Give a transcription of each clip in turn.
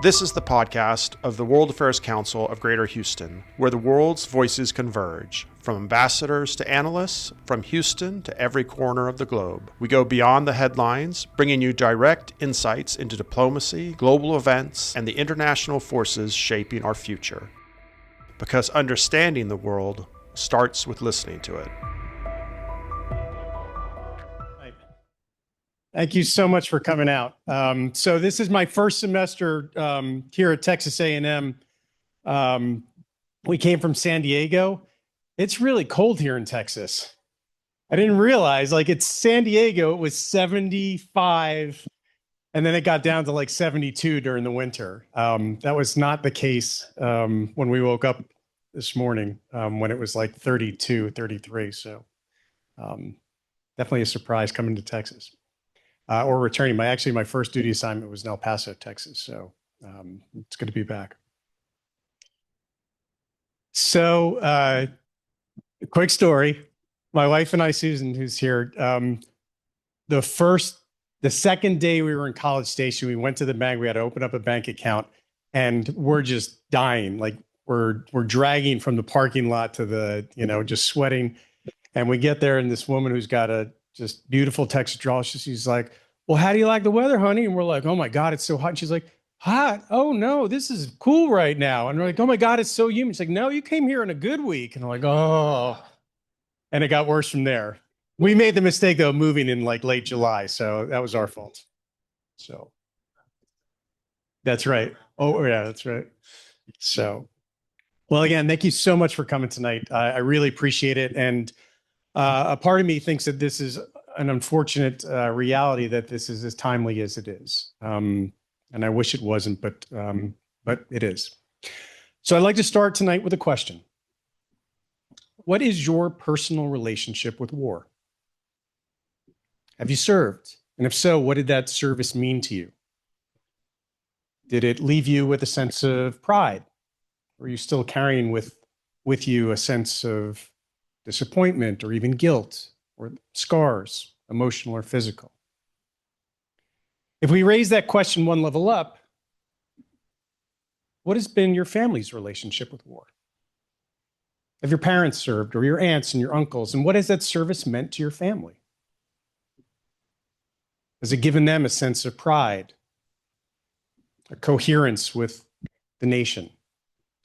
This is the podcast of the World Affairs Council of Greater Houston, where the world's voices converge, from ambassadors to analysts, from Houston to every corner of the globe. We go beyond the headlines, bringing you direct insights into diplomacy, global events, and the international forces shaping our future. Because understanding the world starts with listening to it. Thank you so much for coming out. So this is my first semester here at Texas A&M. We came from San Diego. It's really cold here in Texas. I didn't realize, it's San Diego, it was 75, and then it got down to 72 during the winter. That was not the case when we woke up this morning, when it was 32, 33. So definitely a surprise coming to Texas. Or returning. My first duty assignment was in El Paso, Texas. So it's good to be back. So a quick story. My wife and I, Susan, who's here, the second day we were in College Station, we went to the bank. We had to open up a bank account, and we're just dying. We're dragging from the parking lot to the, just sweating. And we get there, and this woman who's got a just beautiful Texas drawl, she's like, "Well, how do you like the weather, honey?" And we're like, "Oh my God, it's so hot." And she's like, "Hot? Oh no, this is cool right now." And we're like, "Oh my God, it's so humid." She's like, "No, you came here in a good week." And I'm like, "Oh." And it got worse from there. We made the mistake though, moving in late July. So that was our fault. So that's right. Oh yeah, that's right. So, well, again, thank you so much for coming tonight. I really appreciate it. And a part of me thinks that this is an unfortunate reality, that this is as timely as it is. And I wish it wasn't, but it is. So I'd like to start tonight with a question. What is your personal relationship with war? Have you served? And if so, what did that service mean to you? Did it leave you with a sense of pride? Or are you still carrying with you a sense of disappointment or even guilt or scars, emotional or physical? If we raise that question one level up, what has been your family's relationship with war? Have your parents served, or your aunts and your uncles? And what has that service meant to your family? Has it given them a sense of pride, a coherence with the nation?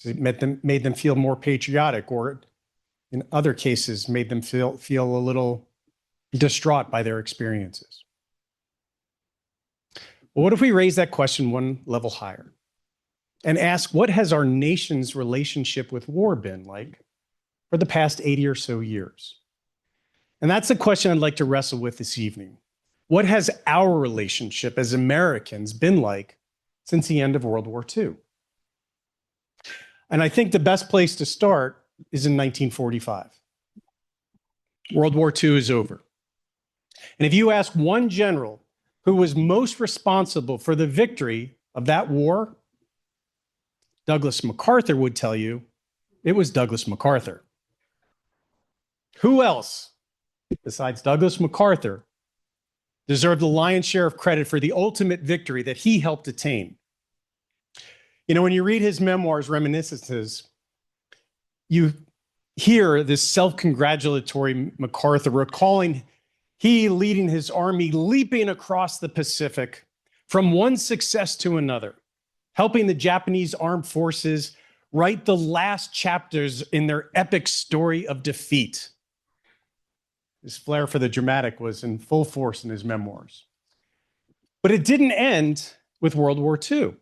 Has it made them feel more patriotic, or in other cases, made them feel a little distraught by their experiences? Well, what if we raise that question one level higher and ask, what has our nation's relationship with war been like for the past 80 or so years? And that's the question I'd like to wrestle with this evening. What has our relationship as Americans been like since the end of World War II? And I think the best place to start is in 1945. World War II is over. And if you ask one general who was most responsible for the victory of that war, Douglas MacArthur would tell you it was Douglas MacArthur. Who else, besides Douglas MacArthur, deserved the lion's share of credit for the ultimate victory that he helped attain? When you read his memoirs, Reminiscences, you hear this self-congratulatory MacArthur recalling he leading his army, leaping across the Pacific from one success to another, helping the Japanese armed forces write the last chapters in their epic story of defeat. His flair for the dramatic was in full force in his memoirs. But it didn't end with World War II.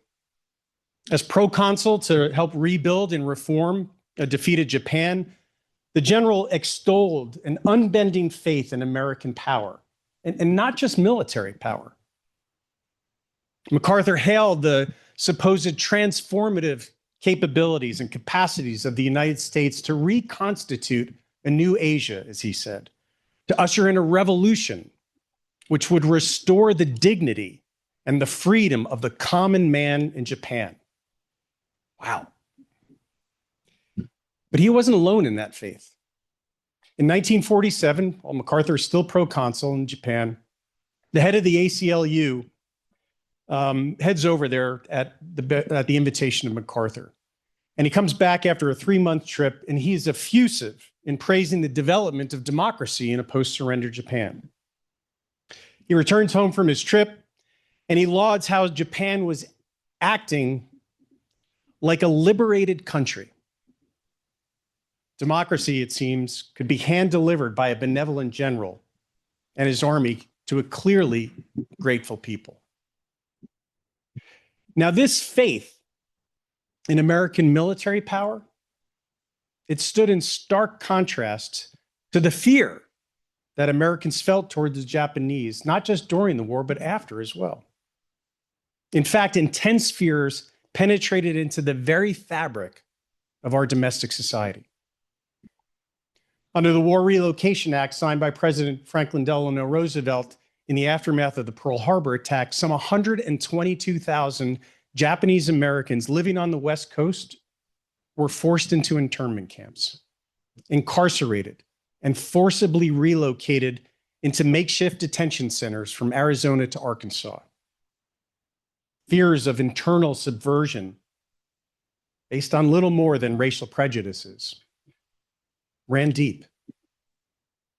As proconsul to help rebuild and reform a defeated Japan, the general extolled an unbending faith in American power, and not just military power. MacArthur hailed the supposed transformative capabilities and capacities of the United States to reconstitute a new Asia, as he said, to usher in a revolution which would restore the dignity and the freedom of the common man in Japan. Wow. But he wasn't alone in that faith. In 1947, while MacArthur is still proconsul in Japan, the head of the ACLU heads over there at the invitation of MacArthur. And he comes back after a 3-month trip, and he's effusive in praising the development of democracy in a post-surrender Japan. He returns home from his trip, and he lauds how Japan was acting like a liberated country. Democracy, it seems, could be hand-delivered by a benevolent general and his army to a clearly grateful people. Now, this faith in American military power, it stood in stark contrast to the fear that Americans felt toward the Japanese, not just during the war, but after as well. In fact, intense fears penetrated into the very fabric of our domestic society. Under the War Relocation Act signed by President Franklin Delano Roosevelt in the aftermath of the Pearl Harbor attack, some 122,000 Japanese Americans living on the West Coast were forced into internment camps, incarcerated, and forcibly relocated into makeshift detention centers from Arizona to Arkansas. Fears of internal subversion, based on little more than racial prejudices, ran deep.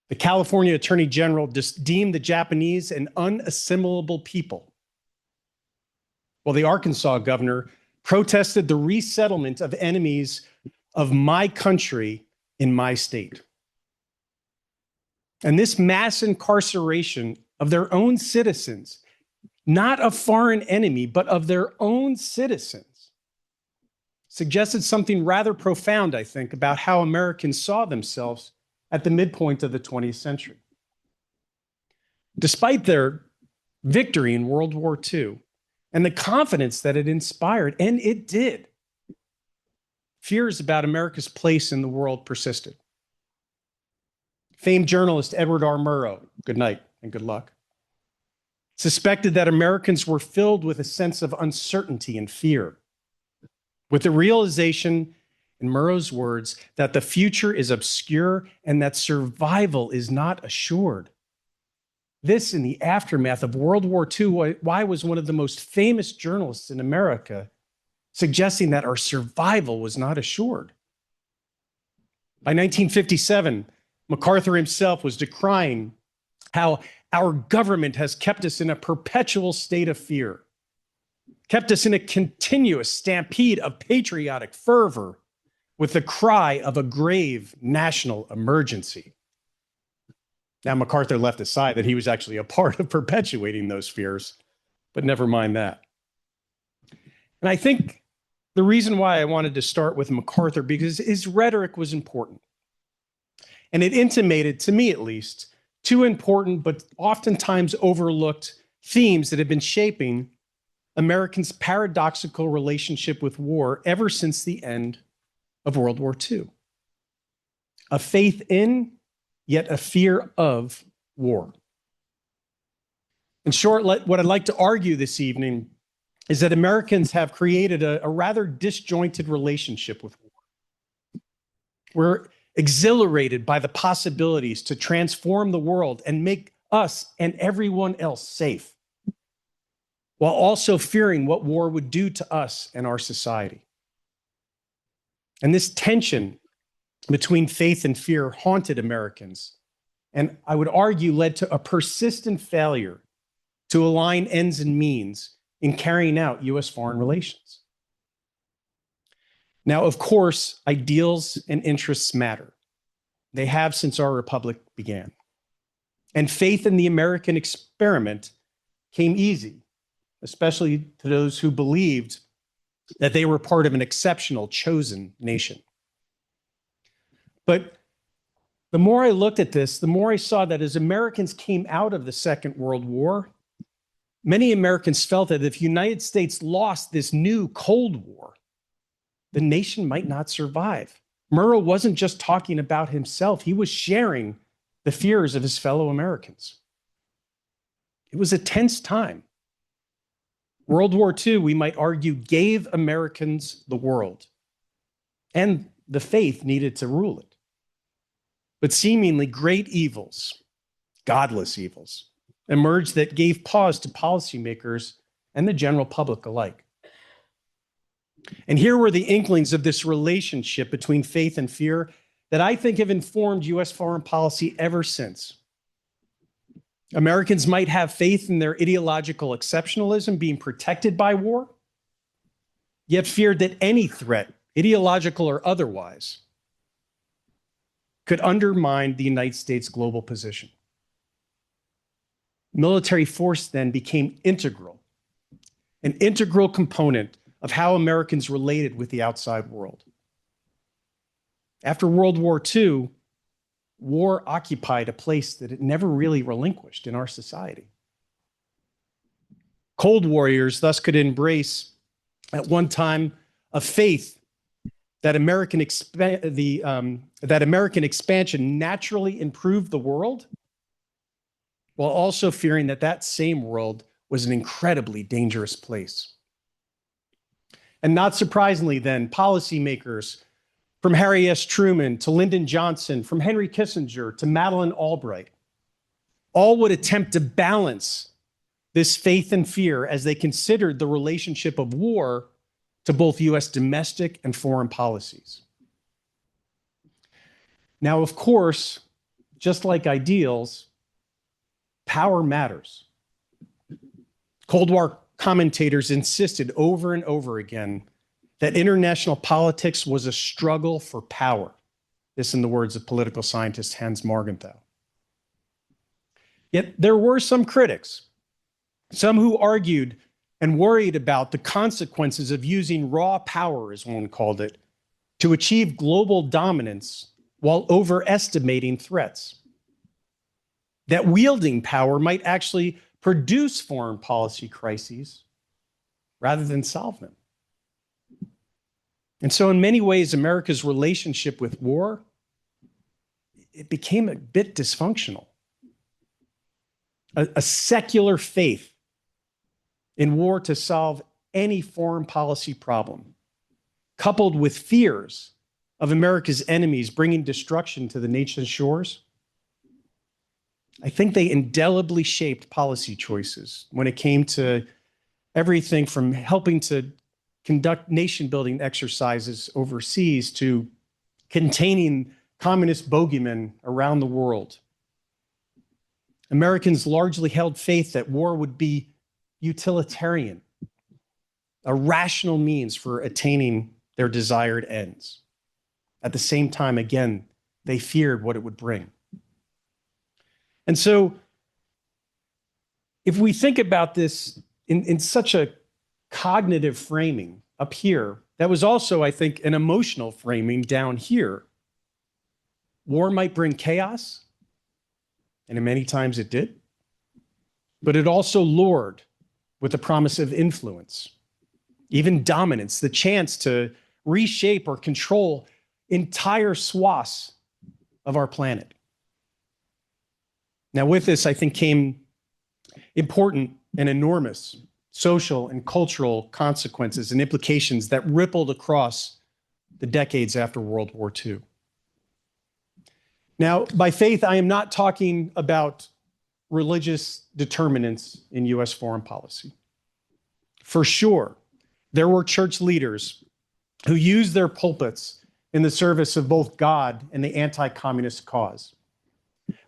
The California Attorney General deemed the Japanese an unassimilable people, while the Arkansas governor protested the resettlement of enemies of my country in my state. And this mass incarceration of their own citizens, not a foreign enemy, but of their own citizens, suggested something rather profound, I think, about how Americans saw themselves at the midpoint of the 20th century. Despite their victory in World War II and the confidence that it inspired, and it did, fears about America's place in the world persisted. Famed journalist Edward R. Murrow, good night and good luck, suspected that Americans were filled with a sense of uncertainty and fear, with the realization, in Murrow's words, that the future is obscure and that survival is not assured. This, in the aftermath of World War II, why was one of the most famous journalists in America suggesting that our survival was not assured. By 1957, MacArthur himself was decrying how our government has kept us in a perpetual state of fear, kept us in a continuous stampede of patriotic fervor with the cry of a grave national emergency. Now, MacArthur left aside that he was actually a part of perpetuating those fears, but never mind that. And I think the reason why I wanted to start with MacArthur, because his rhetoric was important. And it intimated, to me at least, two important but oftentimes overlooked themes that have been shaping Americans' paradoxical relationship with war ever since the end of World War II. A faith in, yet a fear of war. In short, what I'd like to argue this evening is that Americans have created a rather disjointed relationship with war. We're exhilarated by the possibilities to transform the world and make us and everyone else safe, while also fearing what war would do to us and our society. And this tension between faith and fear haunted Americans, and I would argue led to a persistent failure to align ends and means in carrying out U.S. foreign relations. Now, of course, ideals and interests matter. They have since our republic began. And faith in the American experiment came easy, especially to those who believed that they were part of an exceptional, chosen nation. But the more I looked at this, the more I saw that as Americans came out of the Second World War, many Americans felt that if the United States lost this new Cold War, the nation might not survive. Murrow wasn't just talking about himself, he was sharing the fears of his fellow Americans. It was a tense time. World War II, we might argue, gave Americans the world, and the faith needed to rule it. But seemingly great evils, godless evils, emerged that gave pause to policymakers and the general public alike. And here were the inklings of this relationship between faith and fear that I think have informed US foreign policy ever since. Americans might have faith in their ideological exceptionalism being protected by war, yet feared that any threat, ideological or otherwise, could undermine the United States' global position. Military force then became an integral component of how Americans related with the outside world. After World War II, war occupied a place that it never really relinquished in our society. Cold warriors thus could embrace at one time a faith that American expansion naturally improved the world, while also fearing that that same world was an incredibly dangerous place. And not surprisingly then, policymakers from Harry S. Truman to Lyndon Johnson, from Henry Kissinger to Madeleine Albright, all would attempt to balance this faith and fear as they considered the relationship of war to both US domestic and foreign policies. Now, of course, just like ideals, power matters. Cold War commentators insisted over and over again that international politics was a struggle for power. This in the words of political scientist Hans Morgenthau. Yet there were some critics, some who argued and worried about the consequences of using raw power, as one called it, to achieve global dominance while overestimating threats. That wielding power might actually produce foreign policy crises rather than solve them. And so in many ways, America's relationship with war, it became a bit dysfunctional. A secular faith in war to solve any foreign policy problem, coupled with fears of America's enemies bringing destruction to the nation's shores, I think they indelibly shaped policy choices when it came to everything from helping to conduct nation-building exercises overseas to containing communist bogeymen around the world. Americans largely held faith that war would be utilitarian, a rational means for attaining their desired ends. At the same time, again, they feared what it would bring. And so, if we think about this in such a cognitive framing up here, that was also, I think, an emotional framing down here. War might bring chaos, and many times it did, but it also lured with the promise of influence, even dominance, the chance to reshape or control entire swaths of our planet. Now, with this, I think, came important and enormous social and cultural consequences and implications that rippled across the decades after World War II. Now, by faith, I am not talking about religious determinants in US foreign policy. For sure, there were church leaders who used their pulpits in the service of both God and the anti-communist cause.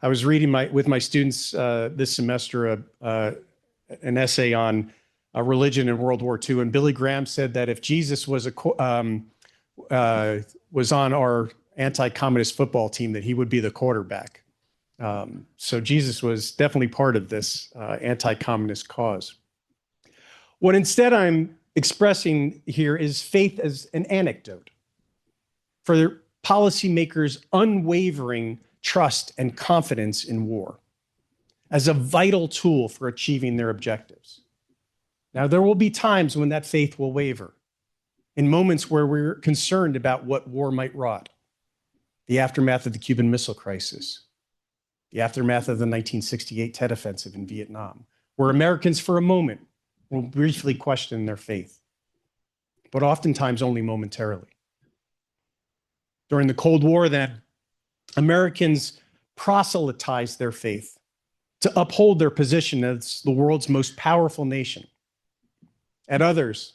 I was reading with my students this semester an essay on religion in World War II, and Billy Graham said that if Jesus was on our anti-communist football team, that he would be the quarterback. So Jesus was definitely part of this anti-communist cause. What instead I'm expressing here is faith as an anecdote for policymakers' unwavering trust and confidence in war as a vital tool for achieving their objectives. Now, there will be times when that faith will waver, in moments where we're concerned about what war might wrought, the aftermath of the Cuban Missile Crisis, the aftermath of the 1968 Tet Offensive in Vietnam, where Americans for a moment will briefly question their faith, but oftentimes only momentarily. During the Cold War, then, Americans proselytized their faith to uphold their position as the world's most powerful nation. At others,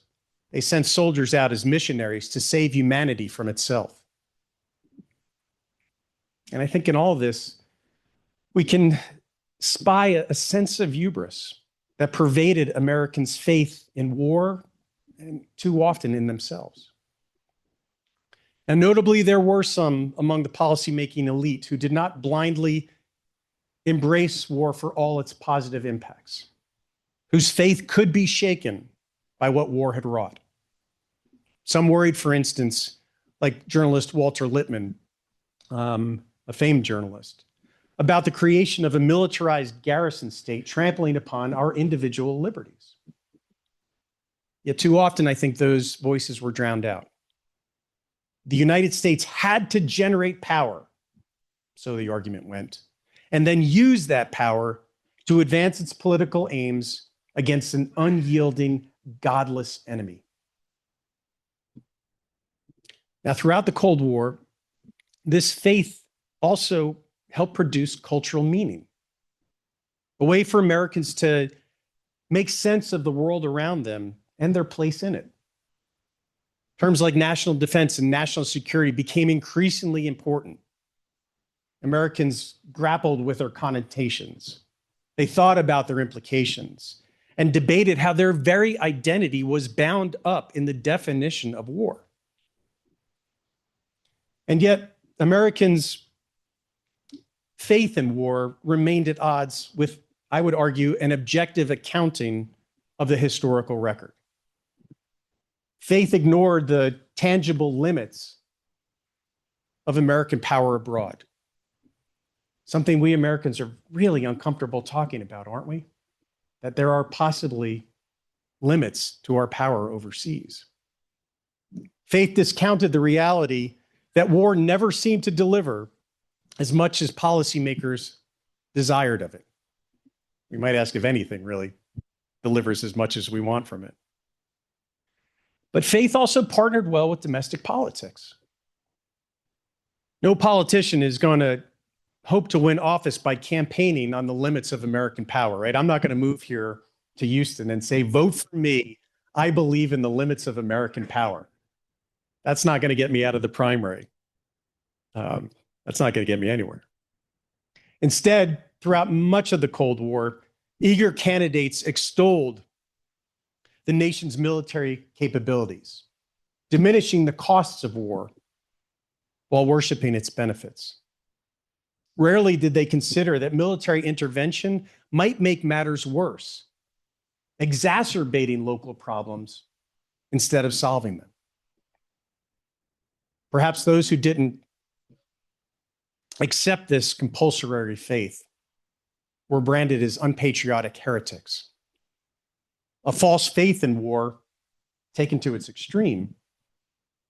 they sent soldiers out as missionaries to save humanity from itself. And I think in all this, we can spy a sense of hubris that pervaded Americans' faith in war and too often in themselves. And notably, there were some among the policymaking elite who did not blindly embrace war for all its positive impacts, whose faith could be shaken by what war had wrought. Some worried, for instance, like journalist Walter Lippmann, a famed journalist, about the creation of a militarized garrison state trampling upon our individual liberties. Yet too often, I think those voices were drowned out. The United States had to generate power, so the argument went, and then use that power to advance its political aims against an unyielding, godless enemy. Now, throughout the Cold War, this faith also helped produce cultural meaning, a way for Americans to make sense of the world around them and their place in it. Terms like national defense and national security became increasingly important. Americans grappled with their connotations. They thought about their implications and debated how their very identity was bound up in the definition of war. And yet, Americans' faith in war remained at odds with, I would argue, an objective accounting of the historical record. Faith ignored the tangible limits of American power abroad. Something we Americans are really uncomfortable talking about, aren't we? That there are possibly limits to our power overseas. Faith discounted the reality that war never seemed to deliver as much as policymakers desired of it. We might ask if anything really delivers as much as we want from it. But faith also partnered well with domestic politics. No politician is going to hope to win office by campaigning on the limits of American power, right? I'm not going to move here to Houston and say, vote for me. I believe in the limits of American power. That's not going to get me out of the primary. That's not going to get me anywhere. Instead, throughout much of the Cold War, eager candidates extolled the nation's military capabilities, diminishing the costs of war while worshiping its benefits. Rarely did they consider that military intervention might make matters worse, exacerbating local problems instead of solving them. Perhaps those who didn't accept this compulsory faith were branded as unpatriotic heretics. A false faith in war, taken to its extreme,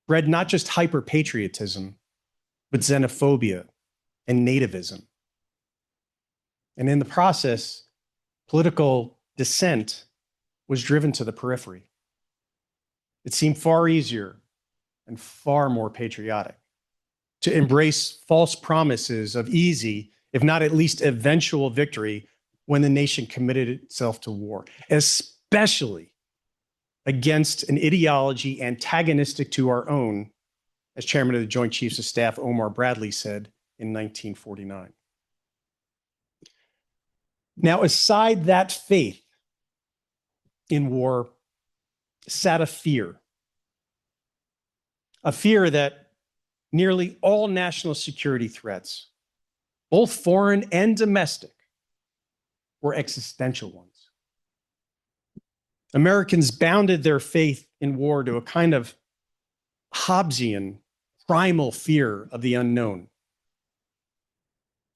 bred not just hyper-patriotism, but xenophobia and nativism. And in the process, political dissent was driven to the periphery. It seemed far easier and far more patriotic to embrace false promises of easy, if not at least eventual victory when the nation committed itself to war, especially against an ideology antagonistic to our own, as chairman of the Joint Chiefs of Staff Omar Bradley said in 1949. Now, aside that faith in war sat a fear that nearly all national security threats, both foreign and domestic, were existential ones. Americans bounded their faith in war to a kind of Hobbesian, primal fear of the unknown.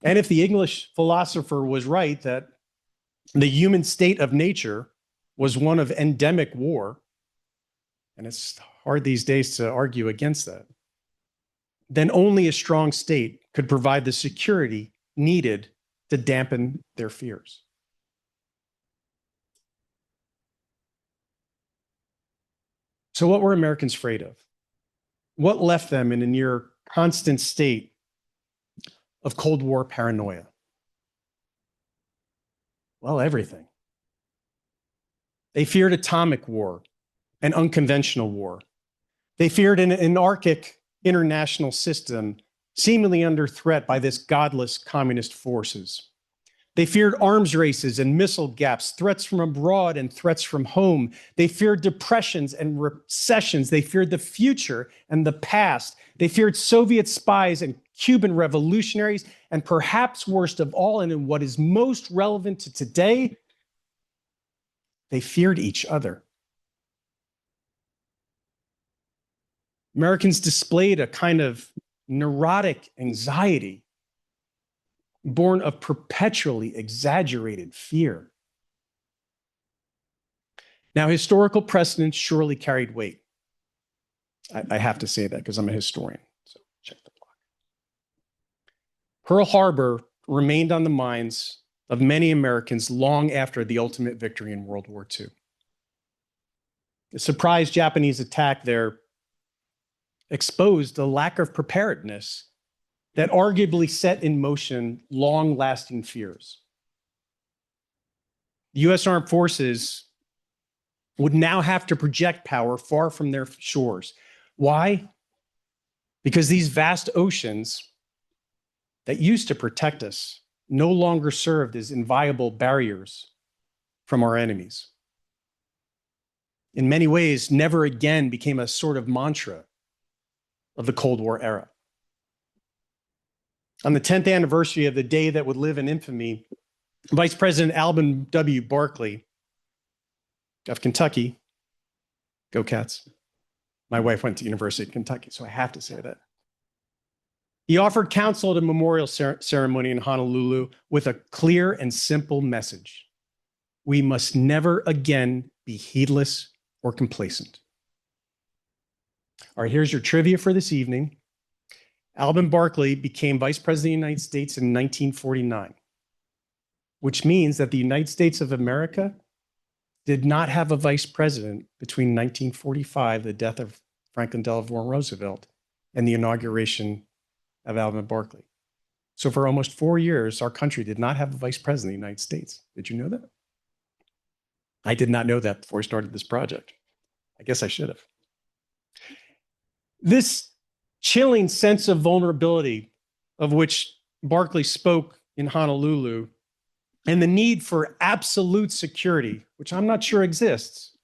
And if the English philosopher was right that the human state of nature was one of endemic war, and it's hard these days to argue against that, then only a strong state could provide the security needed to dampen their fears. So what were Americans afraid of? What left them in a near constant state of Cold War paranoia? Well, everything. They feared atomic war and unconventional war. They feared an anarchic international system seemingly under threat by this godless communist forces. They feared arms races and missile gaps, threats from abroad and threats from home. They feared depressions and recessions. They feared the future and the past. They feared Soviet spies and Cuban revolutionaries. And perhaps worst of all, and in what is most relevant to today, they feared each other. Americans displayed a kind of neurotic anxiety born of perpetually exaggerated fear. Now, historical precedents surely carried weight. I have to say that because I'm a historian, so check the clock. Pearl Harbor remained on the minds of many Americans long after the ultimate victory in World War II. The surprise Japanese attack there exposed the lack of preparedness that arguably set in motion long-lasting fears. The U.S. Armed Forces would now have to project power far from their shores. Why? Because these vast oceans that used to protect us no longer served as inviolable barriers from our enemies. In many ways, never again became a sort of mantra of the Cold War era. On the 10th anniversary of the day that would live in infamy, Vice President Alben W. Barkley of Kentucky, go Cats. My wife went to University of Kentucky, so I have to say that. He offered counsel at a memorial ceremony in Honolulu with a clear and simple message. We must never again be heedless or complacent. All right, here's your trivia for this evening. Alben Barkley became Vice President of the United States in 1949, which means that the United States of America did not have a vice president between 1945, the death of Franklin Delano Roosevelt, and the inauguration of Alben Barkley. So for almost 4 years, our country did not have a vice president of the United States. Did you know that? I did not know that before I started this project. I guess I should have. This chilling sense of vulnerability of which Barkley spoke in Honolulu and the need for absolute security, which I'm not sure exists,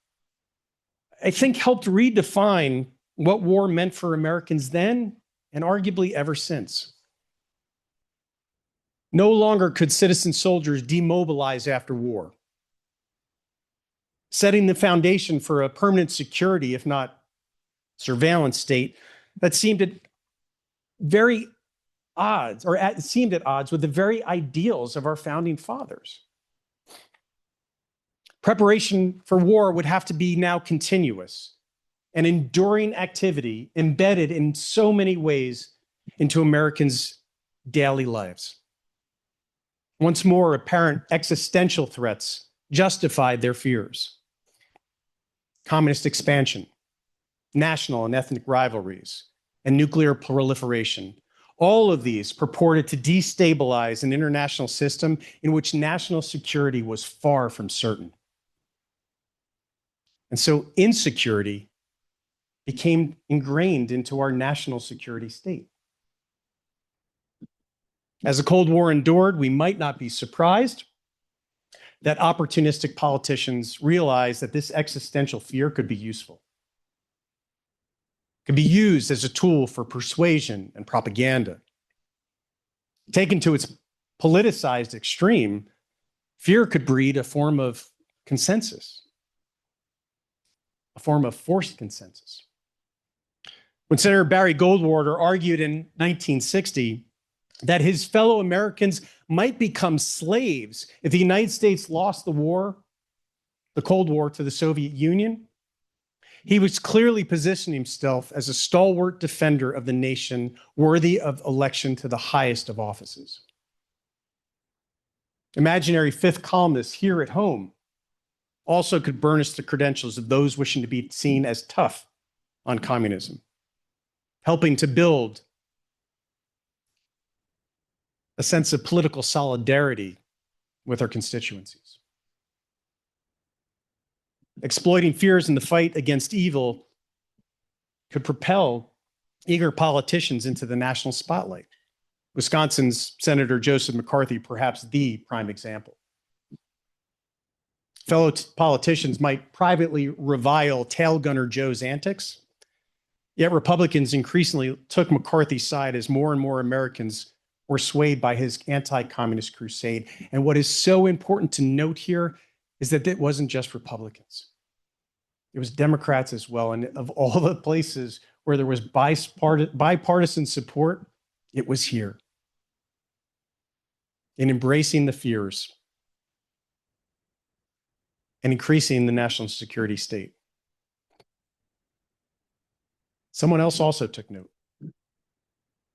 I think helped redefine what war meant for Americans then and arguably ever since. No longer could citizen soldiers demobilize after war, setting the foundation for a permanent security, if not surveillance state, that seemed at odds with the very ideals of our founding fathers. Preparation for war would have to be now continuous, an enduring activity embedded in so many ways into Americans' daily lives. Once more, apparent existential threats justified their fears. Communist expansion, national and ethnic rivalries, and nuclear proliferation. All of these purported to destabilize an international system in which national security was far from certain. And so insecurity became ingrained into our national security state. As the Cold War endured, we might not be surprised that opportunistic politicians realized that this existential fear could be useful, could be used as a tool for persuasion and propaganda. Taken to its politicized extreme, fear could breed a form of consensus, a form of forced consensus. When Senator Barry Goldwater argued in 1960 that his fellow Americans might become slaves if the United States lost the war, the Cold War, to the Soviet Union, he was clearly positioning himself as a stalwart defender of the nation worthy of election to the highest of offices. Imaginary fifth columnists here at home also could burnish the credentials of those wishing to be seen as tough on communism, helping to build a sense of political solidarity with our constituencies. Exploiting fears in the fight against evil could propel eager politicians into the national spotlight. Wisconsin's Senator Joseph McCarthy, perhaps the prime example. Fellow politicians might privately revile tail gunner Joe's antics, yet Republicans increasingly took McCarthy's side as more and more Americans were swayed by his anti-communist crusade. And what is so important to note here is that it wasn't just Republicans. It was Democrats as well. And of all the places where there was bipartisan support, it was here. In embracing the fears and increasing the national security state. Someone else also took note,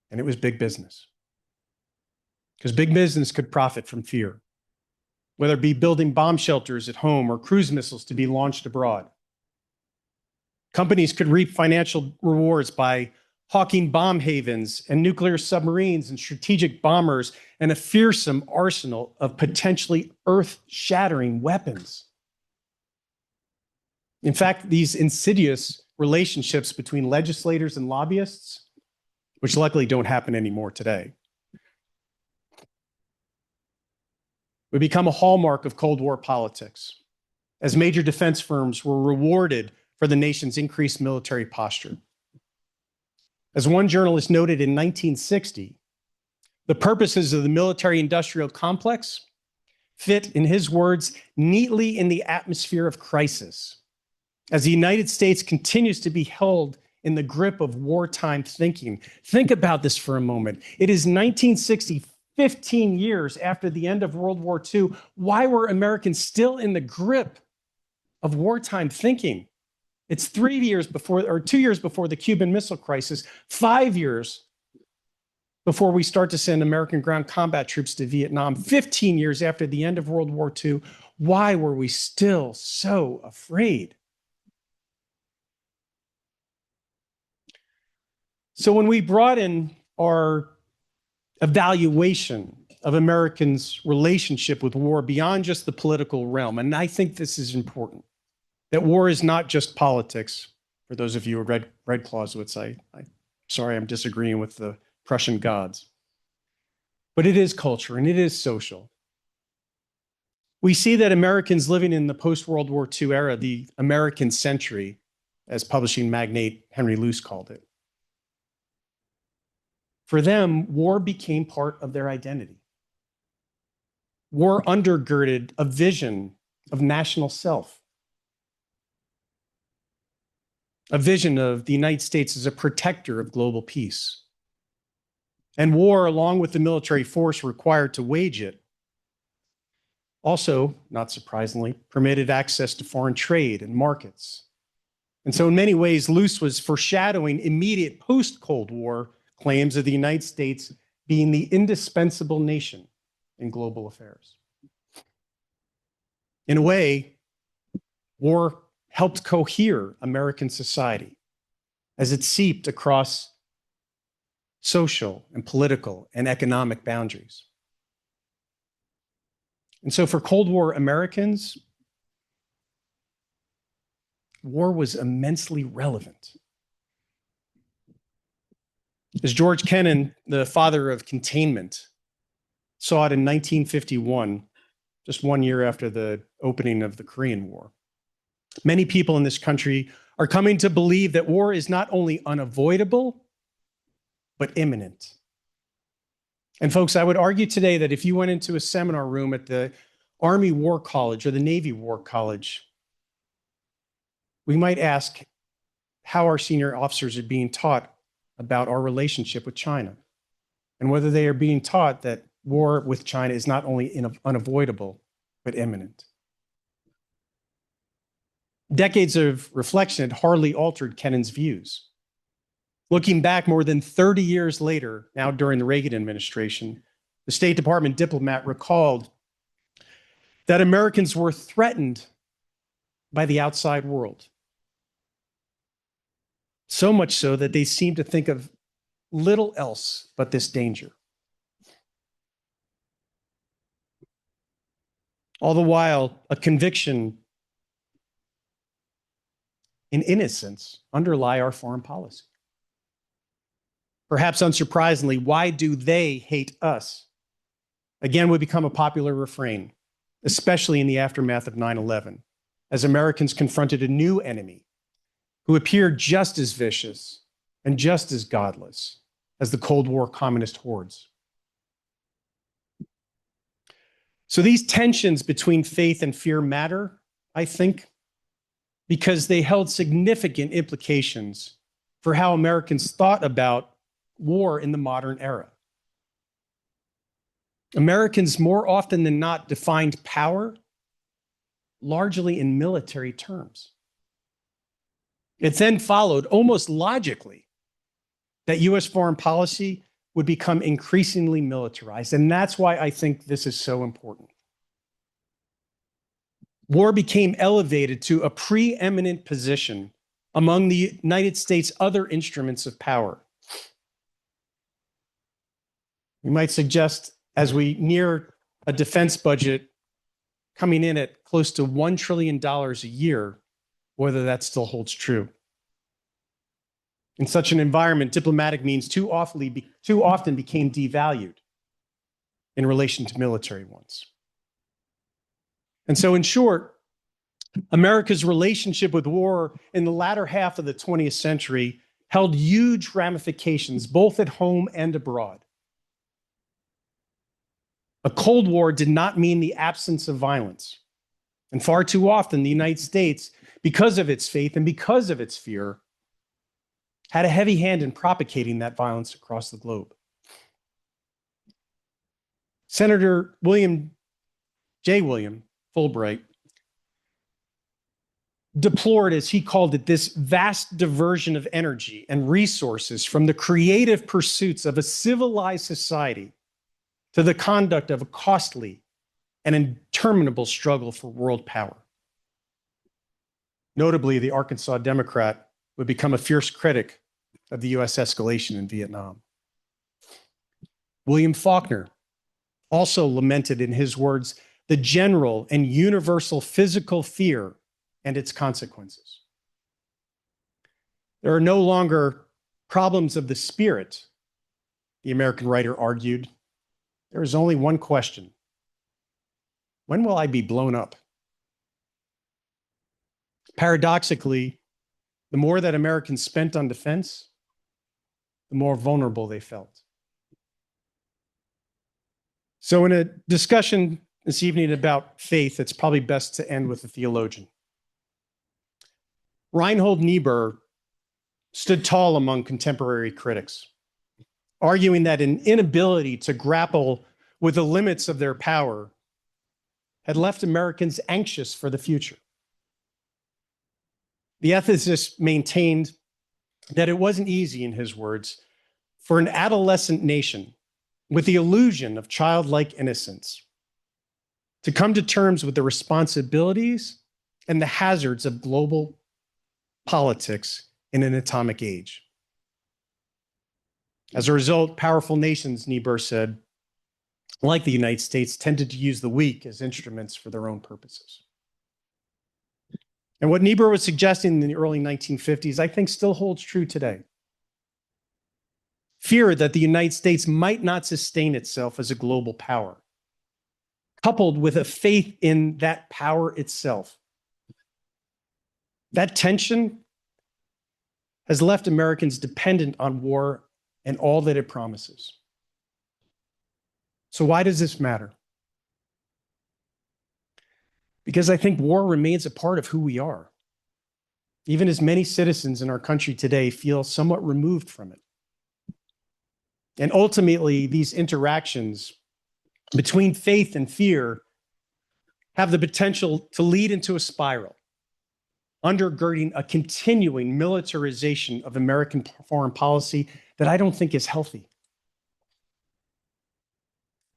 and it was big business. Because big business could profit from fear, whether it be building bomb shelters at home or cruise missiles to be launched abroad. Companies could reap financial rewards by hawking bomb havens and nuclear submarines and strategic bombers and a fearsome arsenal of potentially earth-shattering weapons. In fact, these insidious relationships between legislators and lobbyists, which luckily don't happen anymore today, would become a hallmark of Cold War politics, as major defense firms were rewarded for the nation's increased military posture. As one journalist noted in 1960, the purposes of the military-industrial complex fit, in his words, neatly in the atmosphere of crisis, as the United States continues to be held in the grip of wartime thinking. Think about this for a moment. It is 1960, 15 years after the end of World War II. Why were Americans still in the grip of wartime thinking? It's 2 years before the Cuban Missile Crisis, 5 years before we start to send American ground combat troops to Vietnam, 15 years after the end of World War II. Why were we still so afraid? So when we brought in our evaluation of Americans' relationship with war beyond just the political realm, and I think this is important, that war is not just politics. For those of you who read Clausewitz, sorry, I'm disagreeing with the Prussian gods. But it is culture and it is social. We see that Americans living in the post-World War II era, the American century, as publishing magnate Henry Luce called it, for them, war became part of their identity. War undergirded a vision of national self, a vision of the United States as a protector of global peace. And war, along with the military force required to wage it, also, not surprisingly, permitted access to foreign trade and markets. And so in many ways, Luce was foreshadowing immediate post-Cold War claims of the United States being the indispensable nation in global affairs. In a way, war helped cohere American society as it seeped across social and political and economic boundaries. And so for Cold War Americans, war was immensely relevant. As George Kennan, the father of containment, saw it in 1951, just 1 year after the opening of the Korean War, many people in this country are coming to believe that war is not only unavoidable, but imminent. And folks, I would argue today that if you went into a seminar room at the Army War College or the Navy War College, we might ask how our senior officers are being taught about our relationship with China, and whether they are being taught that war with China is not only unavoidable, but imminent. Decades of reflection had hardly altered Kennan's views. Looking back more than 30 years later, now during the Reagan administration, the State Department diplomat recalled that Americans were threatened by the outside world. So much so that they seemed to think of little else but this danger. All the while, a conviction and innocence underlie our foreign policy. Perhaps unsurprisingly, why do they hate us? Again, would become a popular refrain, especially in the aftermath of 9/11, as Americans confronted a new enemy who appeared just as vicious and just as godless as the Cold War communist hordes. So these tensions between faith and fear matter, I think, because they held significant implications for how Americans thought about war in the modern era. Americans more often than not defined power largely in military terms. It then followed almost logically that US foreign policy would become increasingly militarized. And that's why I think this is so important. War became elevated to a preeminent position among the United States' other instruments of power. You might suggest, as we near a defense budget coming in at close to $1 trillion a year, whether that still holds true. In such an environment, diplomatic means too often became devalued in relation to military ones. And so, in short, America's relationship with war in the latter half of the 20th century held huge ramifications, both at home and abroad. A Cold War did not mean the absence of violence. And far too often, the United States, because of its faith and because of its fear, had a heavy hand in propagating that violence across the globe. Senator William Fulbright deplored, as he called it, this vast diversion of energy and resources from the creative pursuits of a civilized society to the conduct of a costly and interminable struggle for world power. Notably, the Arkansas Democrat would become a fierce critic of the US escalation in Vietnam. William Faulkner also lamented, in his words, the general and universal physical fear and its consequences. There are no longer problems of the spirit, the American writer argued. There is only one question: when will I be blown up? Paradoxically, the more that Americans spent on defense, the more vulnerable they felt. So in a discussion this evening about faith, it's probably best to end with a theologian. Reinhold Niebuhr stood tall among contemporary critics, arguing that an inability to grapple with the limits of their power had left Americans anxious for the future. The ethicist maintained that it wasn't easy, in his words, for an adolescent nation with the illusion of childlike innocence to come to terms with the responsibilities and the hazards of global politics in an atomic age. As a result, powerful nations, Niebuhr said, like the United States, tended to use the weak as instruments for their own purposes. And what Niebuhr was suggesting in the early 1950s, I think still holds true today. Fear that the United States might not sustain itself as a global power, coupled with a faith in that power itself. That tension has left Americans dependent on war and all that it promises. So why does this matter? Because I think war remains a part of who we are, even as many citizens in our country today feel somewhat removed from it. And ultimately, these interactions between faith and fear have the potential to lead into a spiral, undergirding a continuing militarization of American foreign policy that I don't think is healthy.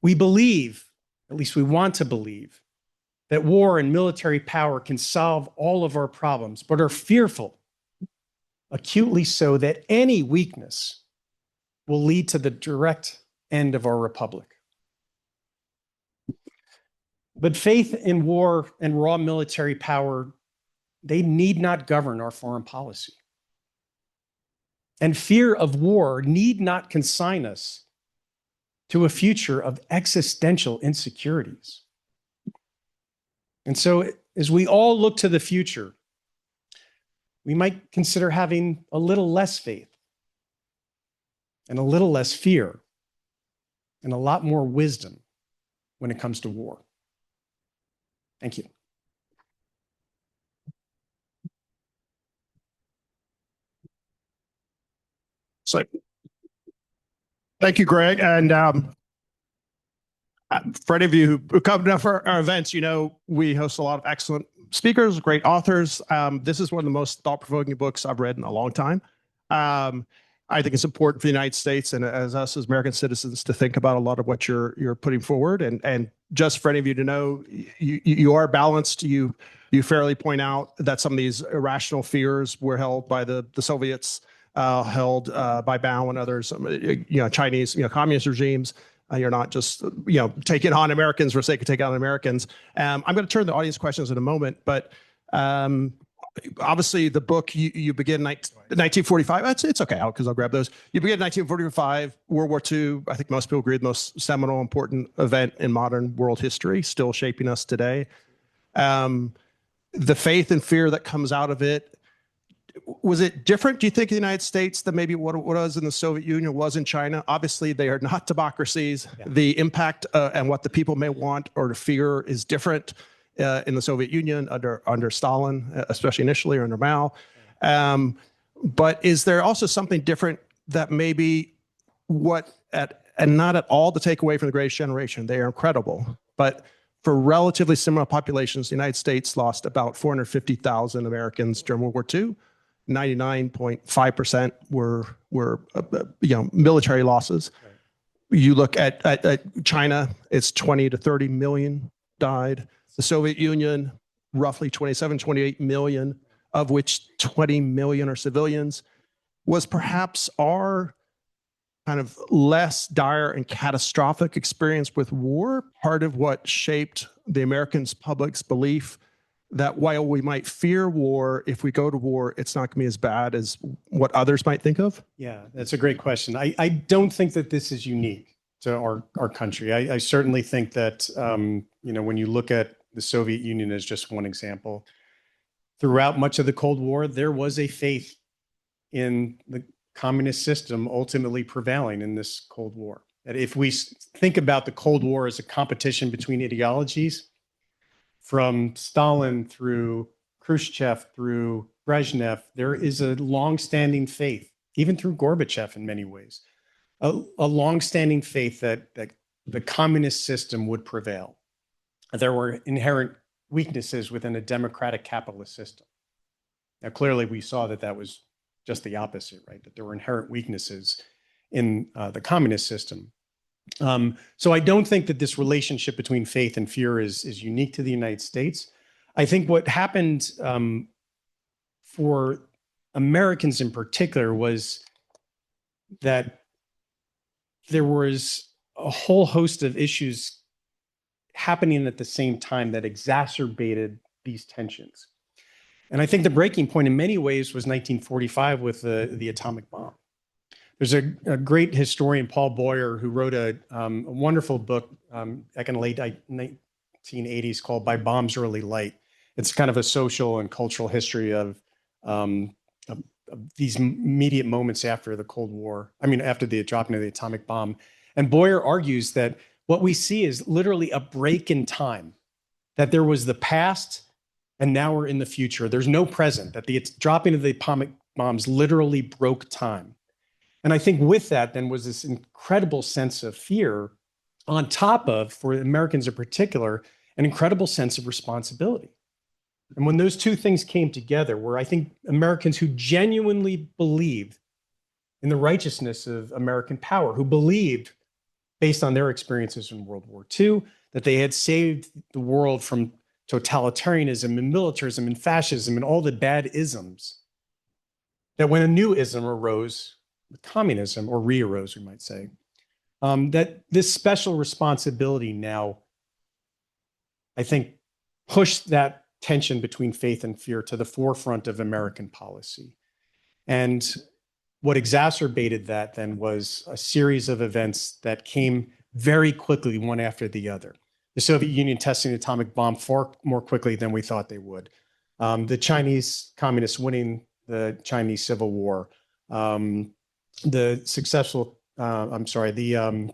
We believe, at least we want to believe, that war and military power can solve all of our problems, but are fearful, acutely so, that any weakness will lead to the direct end of our republic. But faith in war and raw military power they need not govern our foreign policy. And fear of war need not consign us to a future of existential insecurities. And so as we all look to the future, we might consider having a little less faith and a little less fear and a lot more wisdom when it comes to war. Thank you. So, thank you, Greg. And for any of you who come to our events, you know we host a lot of excellent speakers, great authors. This is one of the most thought-provoking books I've read in a long time. I think it's important for the United States and as us as American citizens to think about a lot of what you're putting forward. And just for any of you to know, you are balanced. You fairly point out that some of these irrational fears were held by the Soviets, held by Mao and others, Chinese, communist regimes. You're not just, taking on Americans for the sake of taking on Americans. I'm going to turn to the audience questions in a moment, but obviously the book you begin 1945. It's okay, because I'll grab those. You begin 1945, World War II. I think most people agree the most seminal, important event in modern world history, still shaping us today. The faith and fear that comes out of it. Was it different, do you think, in the United States than maybe what it was in the Soviet Union, was in China? Obviously, they are not democracies. Yeah. The impact and what the people may want or to fear is different in the Soviet Union under Stalin, especially initially, or under Mao. But is there also something different that maybe and not at all to take away from the Greatest Generation? They are incredible. But for relatively similar populations, the United States lost about 450,000 Americans during World War II. 99.5% were military losses. Right. You look at China, it's 20 to 30 million died. The Soviet Union, roughly 27, 28 million, of which 20 million are civilians. Was perhaps our kind of less dire and catastrophic experience with war part of what shaped the American public's belief that while we might fear war, if we go to war, it's not going to be as bad as what others might think of? Yeah, that's a great question. I don't think that this is unique to our country. I certainly think that, when you look at the Soviet Union as just one example, throughout much of the Cold War, there was a faith in the communist system ultimately prevailing in this Cold War. That if we think about the Cold War as a competition between ideologies, from Stalin through Khrushchev through Brezhnev, there is a longstanding faith, even through Gorbachev in many ways, a longstanding faith that the communist system would prevail. There were inherent weaknesses within a democratic capitalist system. Now, clearly, we saw that was just the opposite, right? That there were inherent weaknesses in the communist system. So I don't think that this relationship between faith and fear is unique to the United States. I think what happened for Americans in particular was that there was a whole host of issues happening at the same time that exacerbated these tensions. And I think the breaking point in many ways was 1945 with the atomic bomb. There's a great historian, Paul Boyer, who wrote a wonderful book back in the late 1980s called By Bombs Early Light. It's kind of a social and cultural history of these immediate moments after the Cold War. After the dropping of the atomic bomb. And Boyer argues that what we see is literally a break in time, that there was the past and now we're in the future. There's no present, that the dropping of the atomic bombs literally broke time. And I think with that then was this incredible sense of fear on top of, for Americans in particular, an incredible sense of responsibility. And when those two things came together, where I think Americans who genuinely believed in the righteousness of American power, who believed, based on their experiences in World War II, that they had saved the world from totalitarianism and militarism and fascism and all the bad isms, that when a new ism arose, communism, or re-arose, we might say, that this special responsibility now, I think, pushed that tension between faith and fear to the forefront of American policy. And what exacerbated that then was a series of events that came very quickly, one after the other. The Soviet Union testing the atomic bomb far more quickly than we thought they would. The Chinese communists winning the Chinese Civil War. The successful, the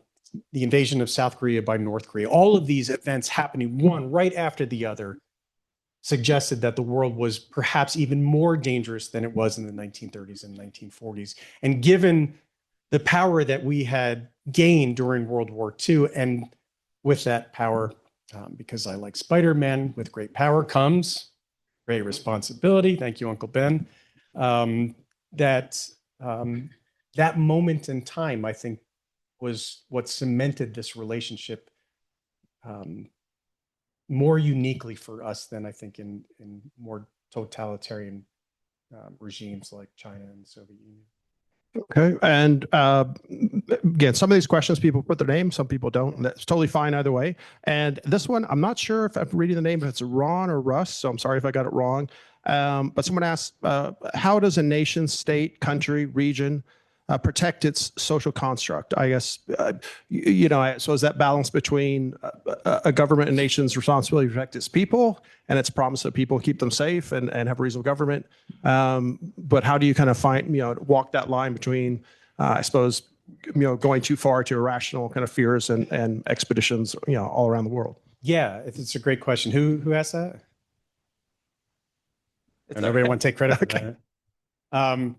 invasion of South Korea by North Korea. All of these events happening one right after the other suggested that the world was perhaps even more dangerous than it was in the 1930s and 1940s. And given the power that we had gained during World War II, and with that power, because I like Spider-Man, with great power comes great responsibility. Thank you, Uncle Ben. That moment in time, I think, was what cemented this relationship more uniquely for us than I think in more totalitarian regimes like China and the Soviet Union. Okay. And again, some of these questions, people put their name, some people don't. And that's totally fine either way. And this one, I'm not sure if I'm reading the name, if it's Ron or Russ, so I'm sorry if I got it wrong. But someone asked, how does a nation, state, country, region protect its social construct? I guess, so is that balance between a government and nation's responsibility to protect its people and its promise that people keep them safe and have a reasonable government? But how do you kind of walk that line between, I suppose, going too far to irrational kind of fears and expeditions, all around the world? Yeah, it's a great question. Who asked that? And everybody want to take credit for that.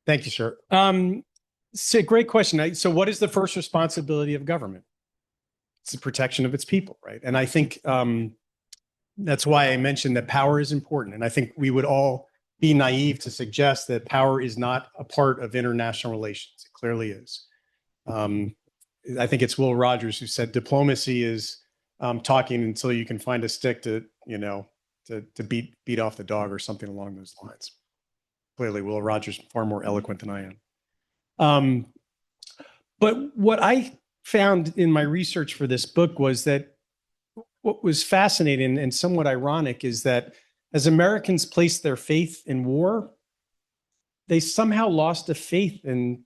Thank you, sir. It's a great question. So what is the first responsibility of government? It's the protection of its people, right? And I think that's why I mentioned that power is important. And I think we would all be naive to suggest that power is not a part of international relations. It clearly is. I think it's Will Rogers who said diplomacy is talking until you can find a stick to beat off the dog or something along those lines. Clearly, Will Rogers is far more eloquent than I am. But what I found in my research for this book was that what was fascinating and somewhat ironic is that as Americans placed their faith in war, they somehow lost a faith in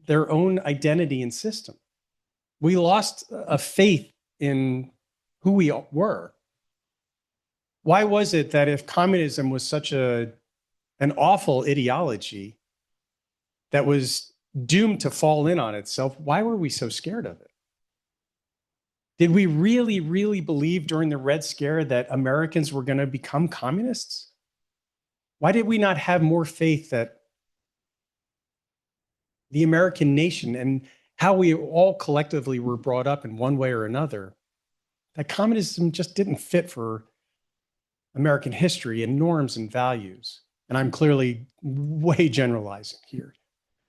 their own identity and system. We lost a faith in who we were. Why was it that if communism was such an awful ideology that was doomed to fall in on itself, why were we so scared of it? Did we really, really believe during the Red Scare that Americans were going to become communists? Why did we not have more faith that the American nation and how we all collectively were brought up in one way or another, that communism just didn't fit for American history and norms and values? And I'm clearly way generalizing here.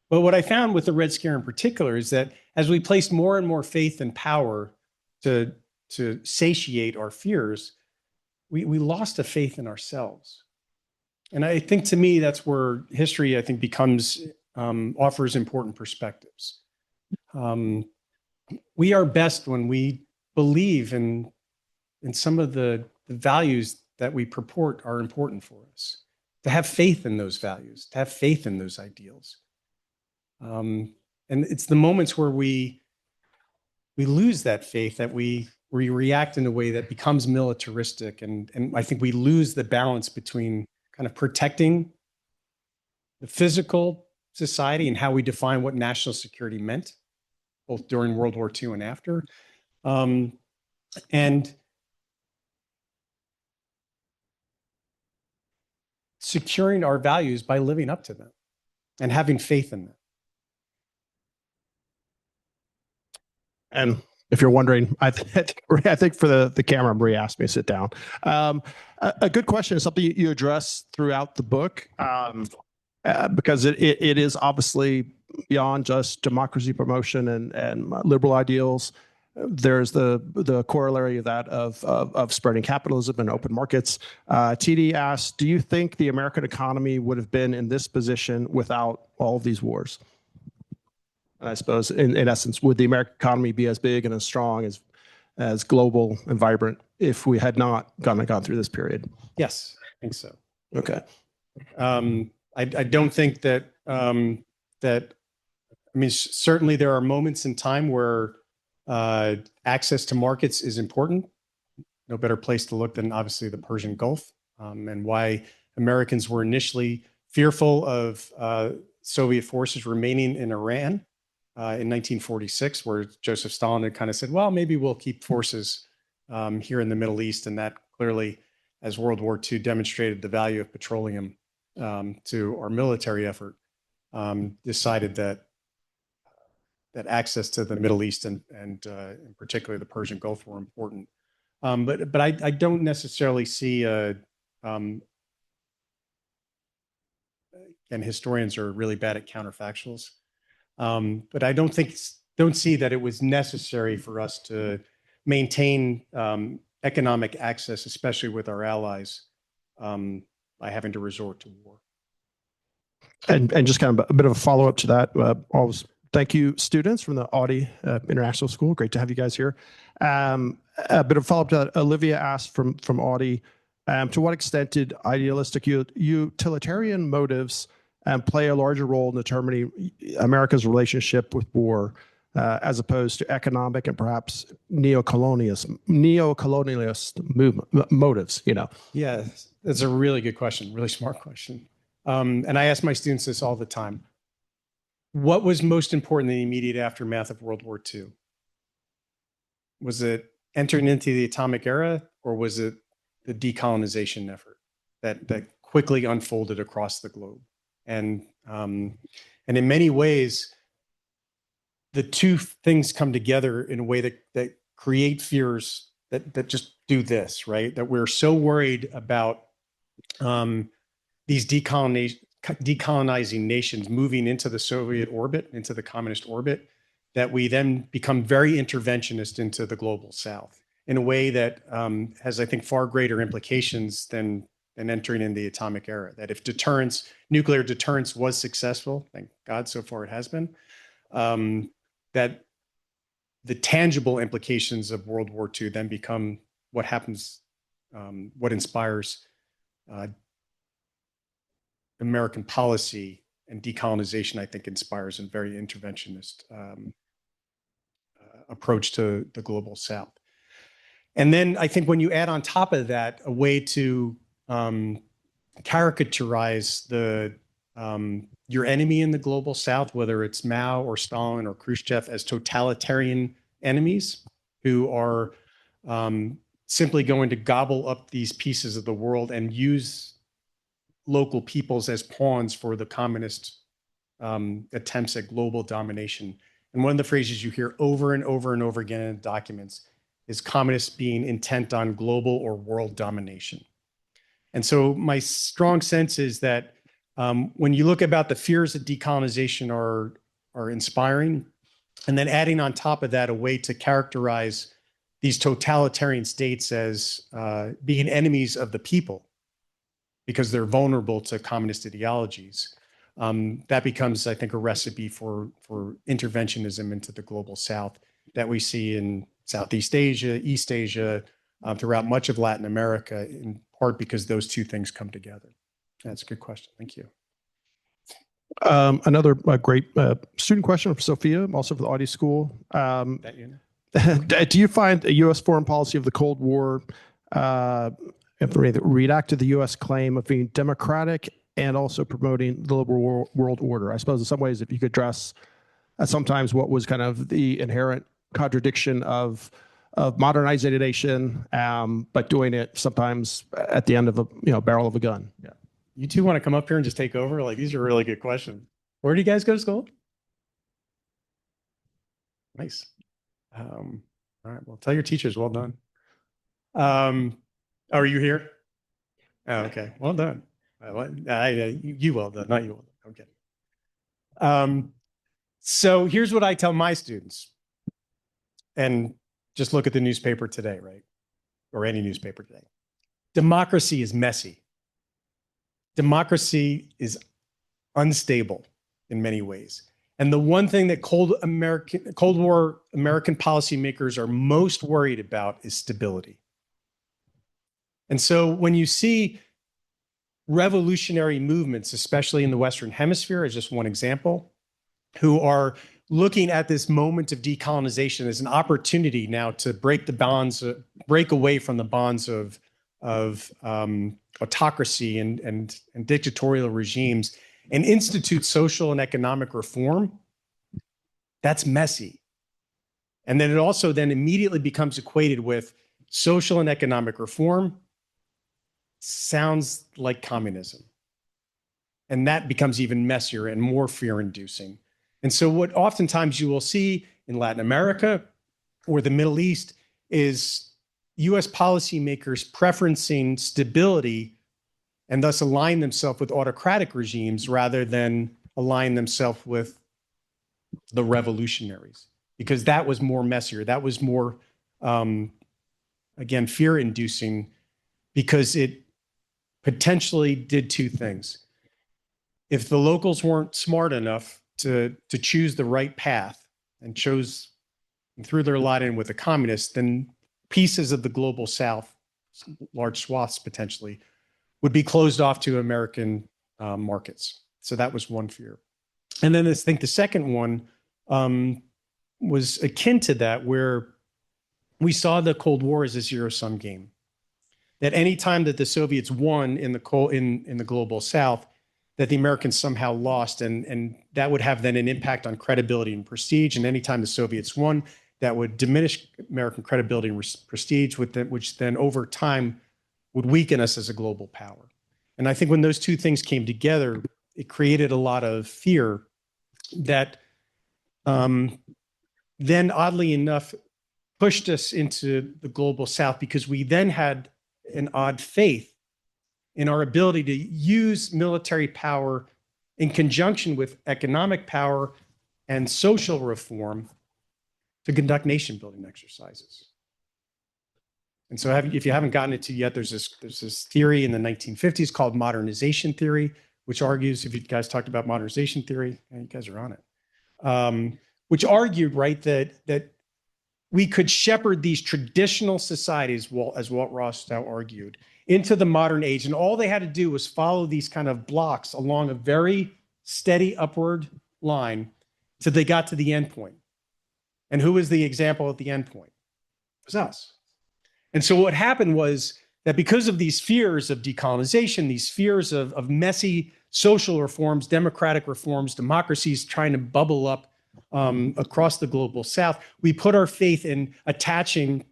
But what I found with the Red Scare in particular is that as we placed more and more faith and power to satiate our fears, we lost a faith in ourselves. And I think, to me, that's where history, I think, offers important perspectives. We are best when we believe in some of the values that we purport are important for us, to have faith in those values, to have faith in those ideals. And it's the moments where we lose that faith that we react in a way that becomes militaristic. And I think we lose the balance between kind of protecting the physical society and how we define what national security meant, both during World War II and after, and securing our values by living up to them and having faith in them. And if you're wondering, I think for the camera, Maria asked me to sit down. A good question is something you address throughout the book, because it is obviously beyond just democracy promotion and liberal ideals. There's the corollary of that of spreading capitalism and open markets. TD asked, do you think the American economy would have been in this position without all of these wars? And I suppose, in essence, would the American economy be as big and as strong as as global and vibrant if we had not gone through this period? Yes, I think so. Okay. I don't think that certainly there are moments in time where access to markets is important. No better place to look than obviously the Persian Gulf, and why Americans were initially fearful of Soviet forces remaining in Iran in 1946, where Joseph Stalin had kind of said, well, maybe we'll keep forces here in the Middle East. And that clearly, as World War II demonstrated the value of petroleum to our military effort, decided that access to the Middle East and in particular the Persian Gulf were important. But I don't necessarily see and historians are really bad at counterfactuals. But I don't see that it was necessary for us to maintain economic access, especially with our allies, by having to resort to war. And just kind of a bit of a follow-up to that, always thank you, students from the Audi International School. Great to have you guys here. A bit of follow-up to that, Olivia asked from Audi, to what extent did idealistic utilitarian motives play a larger role in determining America's relationship with war, as opposed to economic and perhaps neocolonialist motives? Yeah, that's a really good question, really smart question. And I ask my students this all the time. What was most important in the immediate aftermath of World War II? Was it entering into the atomic era, or was it the decolonization effort that quickly unfolded across the globe? And in many ways, the two things come together in a way that create fears that just do this, right? That we're so worried about these decolonizing nations moving into the Soviet orbit, into the communist orbit, that we then become very interventionist into the global South in a way that has, I think, far greater implications than entering in the atomic era. That if nuclear deterrence was successful, thank God so far it has been, that the tangible implications of World War II then become what happens, what inspires American policy, and decolonization, I think, inspires a very interventionist approach to the global South. And then I think when you add on top of that a way to caricaturize your enemy in the global South, whether it's Mao or Stalin or Khrushchev, as totalitarian enemies who are simply going to gobble up these pieces of the world and use local peoples as pawns for the communist attempts at global domination. And one of the phrases you hear over and over and over again in documents is communists being intent on global or world domination. And so my strong sense is that when you look about the fears that decolonization are inspiring, and then adding on top of that a way to characterize these totalitarian states as being enemies of the people because they're vulnerable to communist ideologies, that becomes, I think, a recipe for interventionism into the global South that we see in Southeast Asia, East Asia, throughout much of Latin America, in part because those two things come together. That's a good question. Thank you. Another great student question from Sophia, also for the Audi School. Do you find a U.S. foreign policy of the Cold War reacted the U.S. claim of being democratic and also promoting the liberal world order? I suppose in some ways, if you could address sometimes what was kind of the inherent contradiction of modernizing a nation, but doing it sometimes at the end of a barrel of a gun. Yeah. You two want to come up here and just take over? Like, these are really good questions. Where do you guys go to school? Nice. All right. Well, tell your teachers, well done. Are you here? Oh, okay. Well done. You well done, not you well done. Okay. So here's what I tell my students. And just look at the newspaper today, right? Or any newspaper today. Democracy is messy. Democracy is unstable in many ways. And the one thing that Cold War American policymakers are most worried about is stability. And so when you see revolutionary movements, especially in the Western Hemisphere, as just one example, who are looking at this moment of decolonization as an opportunity now to break the bonds, break away from the bonds of autocracy and dictatorial regimes, and institute social and economic reform, that's messy. And then it also then immediately becomes equated with social and economic reform sounds like communism. And that becomes even messier and more fear-inducing. And so what oftentimes you will see in Latin America or the Middle East is US policymakers preferencing stability and thus align themselves with autocratic regimes rather than align themselves with the revolutionaries, because that was more messier. That was more, again, fear-inducing, because it potentially did two things. If the locals weren't smart enough to choose the right path and threw their lot in with the communists, then pieces of the global South, large swaths potentially, would be closed off to American markets. So that was one fear. And then I think the second one was akin to that, where we saw the Cold War as a zero-sum game. That any time that the Soviets won in the global South, that the Americans somehow lost, and that would have then an impact on credibility and prestige. And anytime the Soviets won, that would diminish American credibility and prestige, which then over time would weaken us as a global power. And I think when those two things came together, it created a lot of fear that then, oddly enough, pushed us into the global South, because we then had an odd faith in our ability to use military power in conjunction with economic power and social reform to conduct nation building exercises. And so if you haven't gotten it to yet, there's this theory in the 1950s called modernization theory, which argues, if you guys talked about modernization theory, and you guys are on it, which argued, right, that we could shepherd these traditional societies, as Walt Rostow argued, into the modern age. And all they had to do was follow these kind of blocks along a very steady upward line till they got to the end point. And who was the example at the end point? It was us. And so what happened was that because of these fears of decolonization, these fears of messy social reforms, democratic reforms, democracies trying to bubble up across the global South, we put our faith in attaching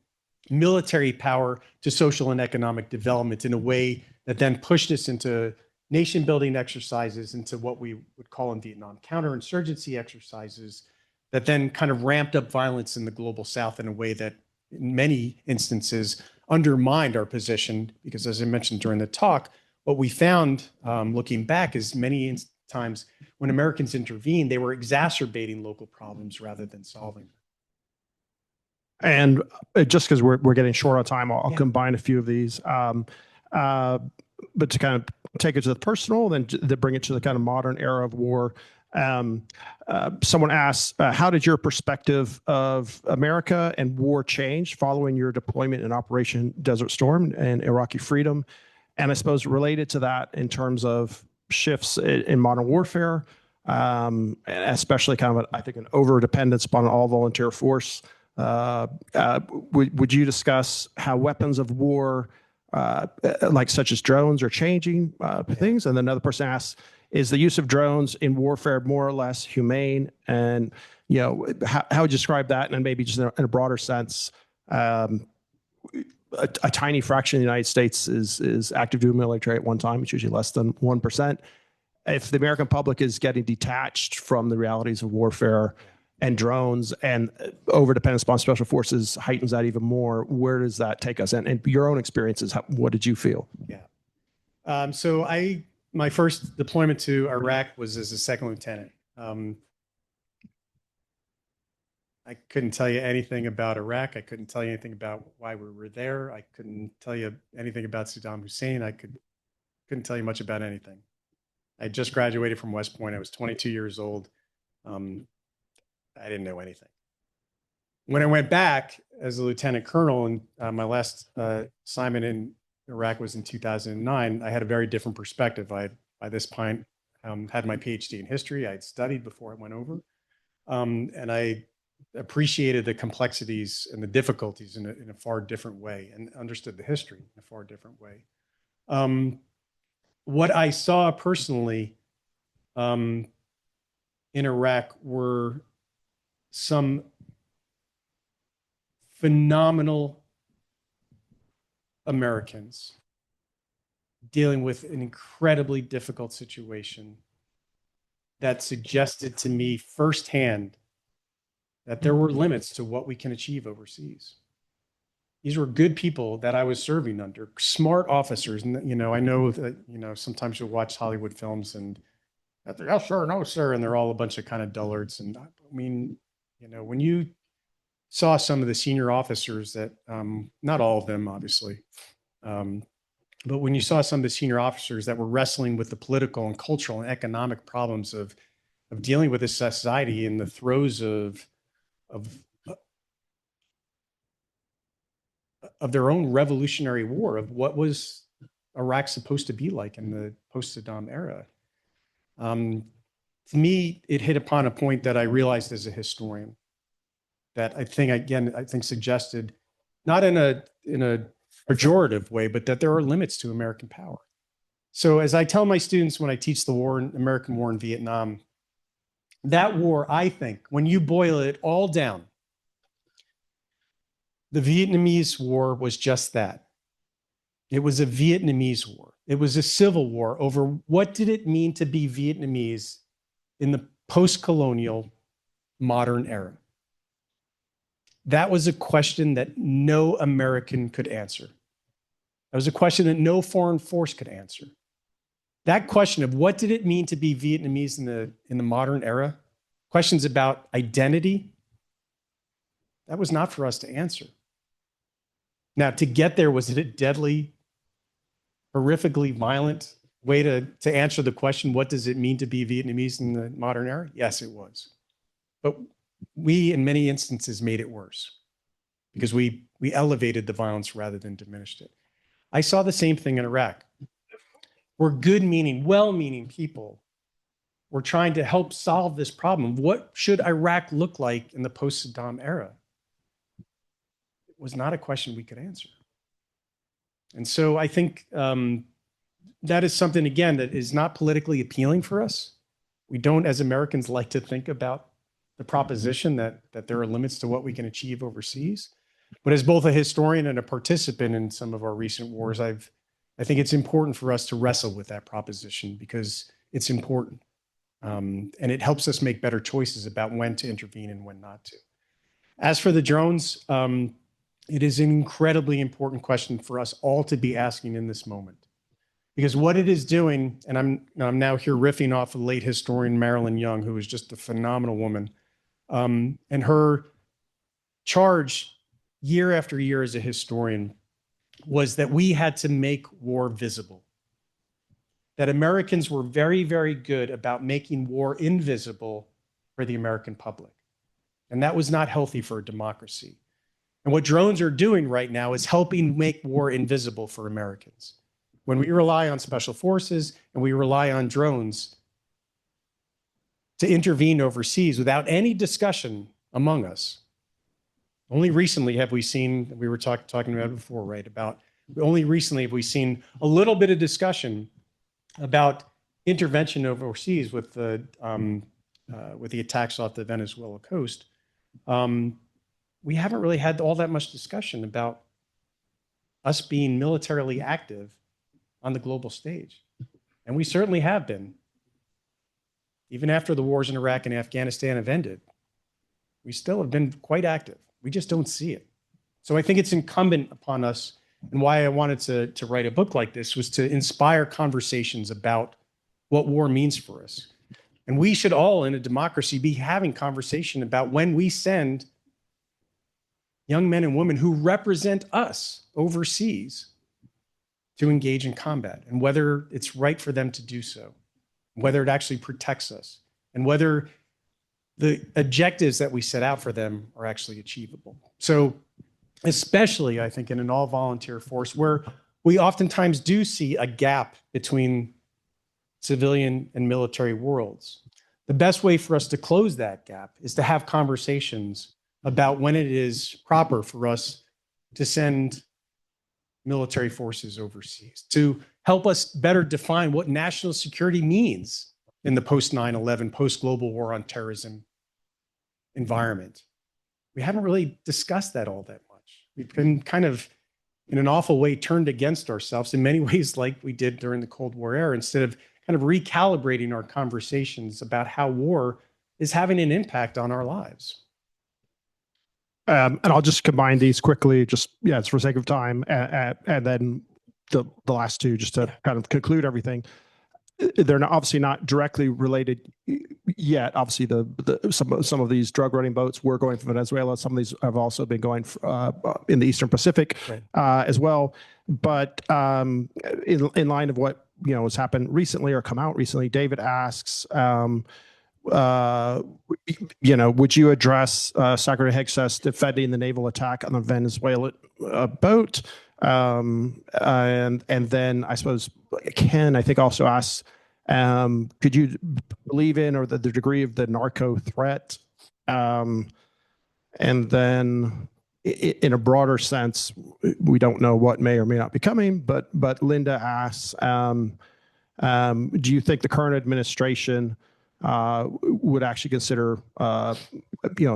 military power to social and economic development in a way that then pushed us into nation building exercises, into what we would call in Vietnam counterinsurgency exercises, that then kind of ramped up violence in the global South in a way that in many instances undermined our position. Because as I mentioned during the talk, what we found looking back is many times when Americans intervened, they were exacerbating local problems rather than solving them. And just because we're getting short on time, I'll combine a few of these. But to kind of take it to the personal, then to bring it to the kind of modern era of war. Someone asked, how did your perspective of America and war change following your deployment in Operation Desert Storm and Iraqi freedom? And I suppose related to that in terms of shifts in modern warfare, especially kind of, I think, an over-dependence upon an all-volunteer force. Would you discuss how weapons of war, like such as drones, are changing things? And then another person asks, is the use of drones in warfare more or less humane? And how would you describe that? And maybe just in a broader sense, a tiny fraction of the United States is active duty military at one time. It's usually less than 1%. If the American public is getting detached from the realities of warfare and drones, and overdependence upon special forces heightens that even more, where does that take us? And your own experiences, what did you feel? Yeah. So my first deployment to Iraq was as a second lieutenant. I couldn't tell you anything about Iraq. I couldn't tell you anything about why we were there. I couldn't tell you anything about Saddam Hussein. I couldn't tell you much about anything. I just graduated from West Point. I was 22 years old. I didn't know anything. When I went back as a lieutenant colonel, and my last assignment in Iraq was in 2009, I had a very different perspective. I had, by this point, had my PhD in history. I had studied before I went over. And I appreciated the complexities and the difficulties in a far different way, and understood the history in a far different way. What I saw personally in Iraq were some phenomenal Americans dealing with an incredibly difficult situation that suggested to me firsthand that there were limits to what we can achieve overseas. These were good people that I was serving under, smart officers. And, you know, I know that, you know, sometimes you'll watch Hollywood films and they're, yes, sir, no, sir. And they're all a bunch of kind of dullards. And I mean, you know, when you saw some of the senior officers that, not all of them, obviously, but when you saw some of the senior officers that were wrestling with the political and cultural and economic problems of dealing with this society in the throes of their own revolutionary war, of what was Iraq supposed to be like in the post-Saddam era. To me, it hit upon a point that I realized as a historian that I think suggested, not in a pejorative way, but that there are limits to American power. So as I tell my students when I teach the American war in Vietnam, that war, I think, when you boil it all down, the Vietnamese War was just that. It was a Vietnamese war. It was a civil war over what did it mean to be Vietnamese in the post-colonial modern era. That was a question that no American could answer. That was a question that no foreign force could answer. That question of what did it mean to be Vietnamese in the modern era, questions about identity, that was not for us to answer. Now, to get there, was it a deadly, horrifically violent way to answer the question, what does it mean to be Vietnamese in the modern era? Yes, it was. But we, in many instances, made it worse because we elevated the violence rather than diminished it. I saw the same thing in Iraq. We're good-meaning, well-meaning people. We're trying to help solve this problem. What should Iraq look like in the post-Saddam era? It was not a question we could answer. And so I think that is something, again, that is not politically appealing for us. We don't, as Americans, like to think about the proposition that there are limits to what we can achieve overseas. But as both a historian and a participant in some of our recent wars, I think it's important for us to wrestle with that proposition because it's important. And it helps us make better choices about when to intervene and when not to. As for the drones, it is an incredibly important question for us all to be asking in this moment. Because what it is doing, and I'm now here riffing off of late historian Marilyn Young, who was just a phenomenal woman, and her charge year after year as a historian was that we had to make war visible. That Americans were very, very good about making war invisible for the American public. And that was not healthy for a democracy. And what drones are doing right now is helping make war invisible for Americans. When we rely on special forces and we rely on drones to intervene overseas without any discussion among us, only recently have we seen, we were talking about it before, right, about only recently have we seen a little bit of discussion about intervention overseas with the attacks off the Venezuela coast. We haven't really had all that much discussion about us being militarily active on the global stage. And we certainly have been. Even after the wars in Iraq and Afghanistan have ended, we still have been quite active. We just don't see it. So I think it's incumbent upon us, and why I wanted to write a book like this was to inspire conversations about what war means for us. And we should all, in a democracy, be having conversation about when we send young men and women who represent us overseas to engage in combat, and whether it's right for them to do so, whether it actually protects us, and whether the objectives that we set out for them are actually achievable. So especially, I think, in an all-volunteer force where we oftentimes do see a gap between civilian and military worlds. The best way for us to close that gap is to have conversations about when it is proper for us to send military forces overseas, to help us better define what national security means in the post-9/11, post-global war on terrorism environment. We haven't really discussed that all that much. We've been kind of, in an awful way, turned against ourselves in many ways like we did during the Cold War era, instead of kind of recalibrating our conversations about how war is having an impact on our lives. And I'll just combine these quickly, just, yeah, it's for sake of time. And then the last two, just to kind of conclude everything. They're obviously not directly related yet. Obviously, some of these drug running boats were going from Venezuela. Some of these have also been going in the Eastern Pacific, right, as well. But in line of what has happened recently or come out recently, David asks, would you address Secretary Hexas defending the naval attack on the Venezuelan boat? And then I suppose Ken, I think, also asks, could you believe in or the degree of the narco threat? And then in a broader sense, we don't know what may or may not be coming, but Linda asks, do you think the current administration would actually consider,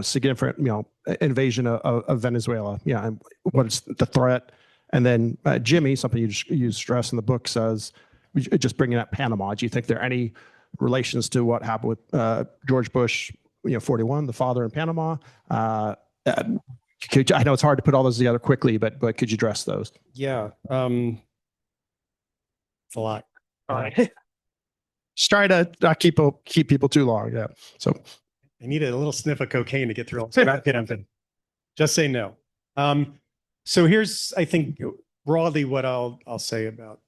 significant, invasion of Venezuela? Yeah. And what is the threat? And then Jimmy, something you stress in the book, says, just bringing up Panama, do you think there are any relations to what happened with George Bush, 41, the father in Panama? I know it's hard to put all those together quickly, but could you address those? Yeah. It's a lot. All right. Just try to not keep people too long. Yeah. So I need a little sniff of cocaine to get through all this. Just say no. So here's, I think, broadly what I'll say about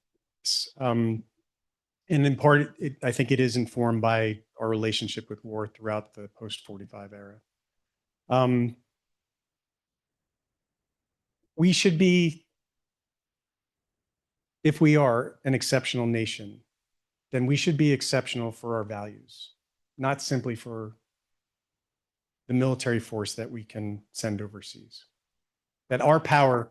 this. And in part, I think it is informed by our relationship with war throughout the post-45 era. We should be, if we are an exceptional nation, then we should be exceptional for our values, not simply for the military force that we can send overseas. That our power,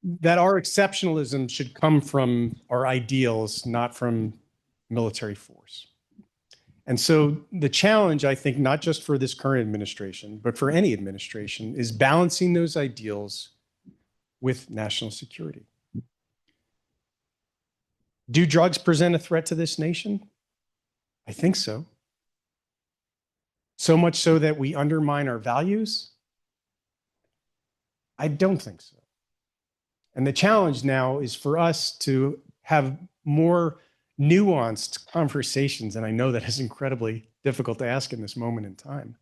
that our exceptionalism should come from our ideals, not from military force. And so the challenge, I think, not just for this current administration, but for any administration, is balancing those ideals with national security. Do drugs present a threat to this nation? I think so. So much so that we undermine our values? I don't think so. And the challenge now is for us to have more nuanced conversations, and I know that is incredibly difficult to ask in this moment in time.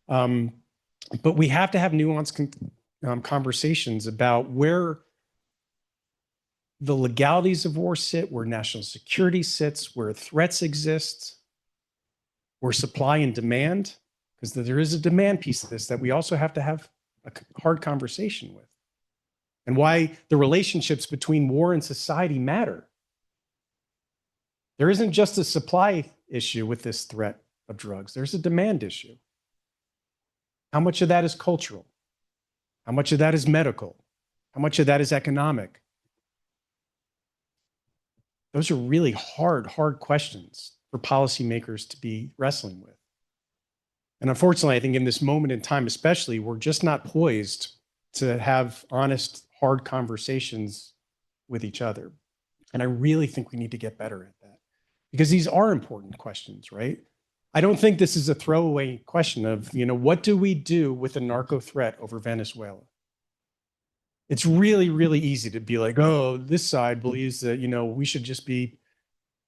But we have to have nuanced conversations about where the legalities of war sit, where national security sits, where threats exist, where supply and demand, because there is a demand piece of this that we also have to have a hard conversation with, and why the relationships between war and society matter. There isn't just a supply issue with this threat of drugs. There's a demand issue. How much of that is cultural? How much of that is medical? How much of that is economic? Those are really hard questions for policymakers to be wrestling with. And unfortunately, I think in this moment in time, especially, we're just not poised to have honest, hard conversations with each other. And I really think we need to get better at that, because these are important questions, right? I don't think this is a throwaway question of, what do we do with a narco threat over Venezuela? It's really, really easy to be like, oh, this side believes that, we should just be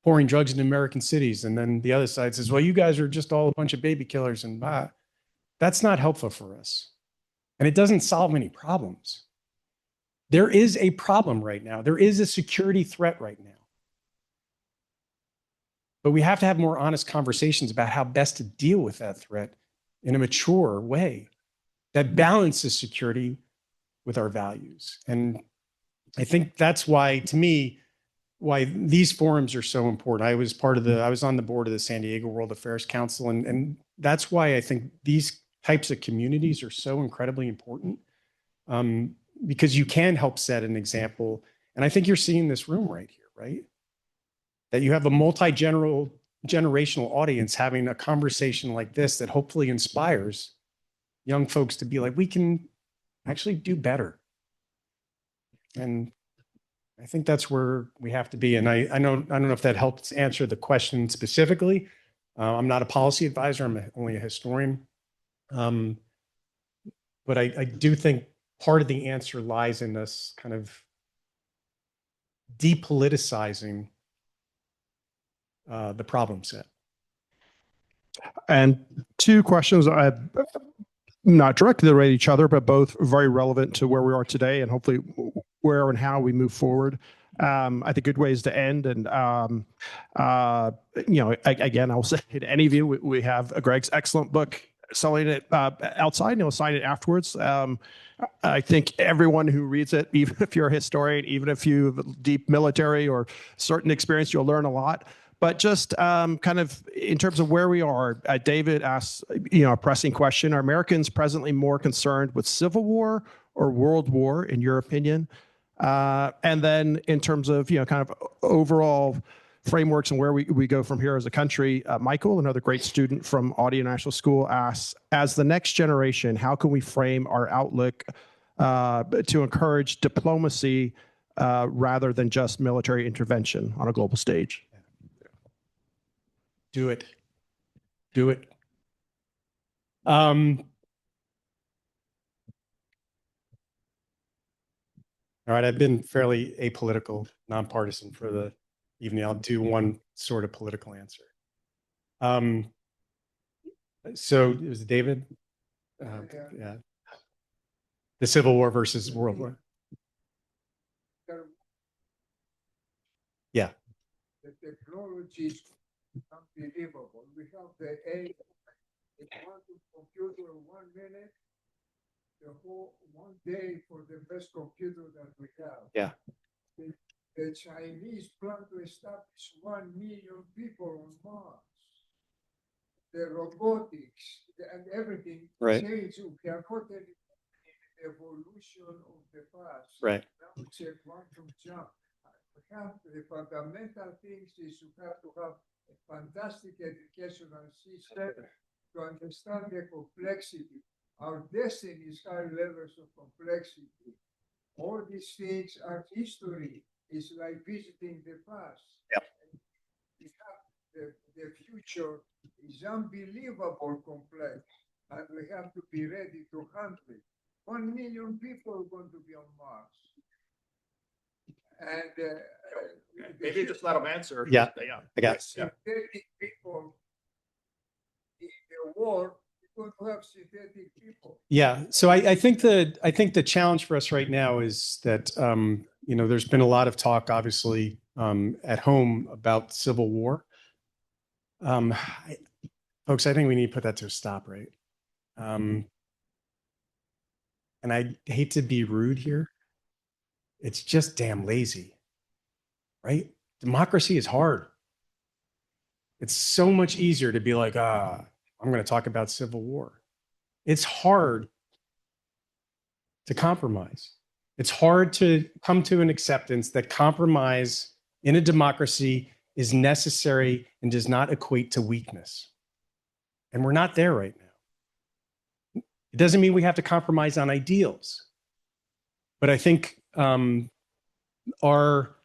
pouring drugs into American cities. And then the other side says, well, you guys are just all a bunch of baby killers. And that's not helpful for us. And it doesn't solve any problems. There is a problem right now. There is a security threat right now. But we have to have more honest conversations about how best to deal with that threat in a mature way that balances security with our values. And I think that's why, to me, why these forums are so important. I was on the board of the San Diego World Affairs Council, and that's why I think these types of communities are so incredibly important, because you can help set an example. And I think you're seeing this room right here, right? That you have a generational audience having a conversation like this that hopefully inspires young folks to be like, we can actually do better. And I think that's where we have to be. And I don't know if that helps answer the question specifically. I'm not a policy advisor. I'm only a historian. But I do think part of the answer lies in this kind of depoliticizing the problem set. And two questions, not directly related to each other, but both very relevant to where we are today and hopefully where and how we move forward. I think good ways to end. And, again, I'll say to any of you, we have Greg's excellent book, selling it outside, and he'll sign it afterwards. I think everyone who reads it, even if you're a historian, even if you have deep military or certain experience, you'll learn a lot. But just kind of in terms of where we are, David asks, a pressing question: are Americans presently more concerned with civil war or world war, in your opinion? And then in terms of, kind of overall frameworks and where we go from here as a country, Michael, another great student from Audio National School, asks, as the next generation, how can we frame our outlook to encourage diplomacy rather than just military intervention on a global stage? Do it. Do it. All right, I've been fairly apolitical, nonpartisan for the evening. I'll do one sort of political answer. So it was David. Yeah. The Civil War versus World War. Yeah. The technology is unbelievable. We have the AI. The quantum computer in 1 minute, the whole 1 day for the best computer that we have. Yeah. The Chinese plan to establish 1 million people on Mars. The robotics and everything changed. We are not in the evolution of the past. Right. Now it's a quantum jump. We have the fundamental things is you have to have a fantastic educational system to understand the complexity. Our destiny is high levels of complexity. All these things are history. It's like visiting the past. Yep. We have the future is unbelievable complex, and we have to be ready to handle it. 1 million people are going to be on Mars. And maybe just let him answer. Yeah, I got it. synthetic people in the war, we're going to have synthetic people. Yeah. So I think the challenge for us right now is that there's been a lot of talk, obviously, at home about civil war. Folks, I think we need to put that to a stop, right? And I hate to be rude here. It's just damn lazy, right? Democracy is hard. It's so much easier to be like, I'm going to talk about civil war. It's hard to compromise. It's hard to come to an acceptance that compromise in a democracy is necessary and does not equate to weakness. And we're not there right now. It doesn't mean we have to compromise on ideals. But I think our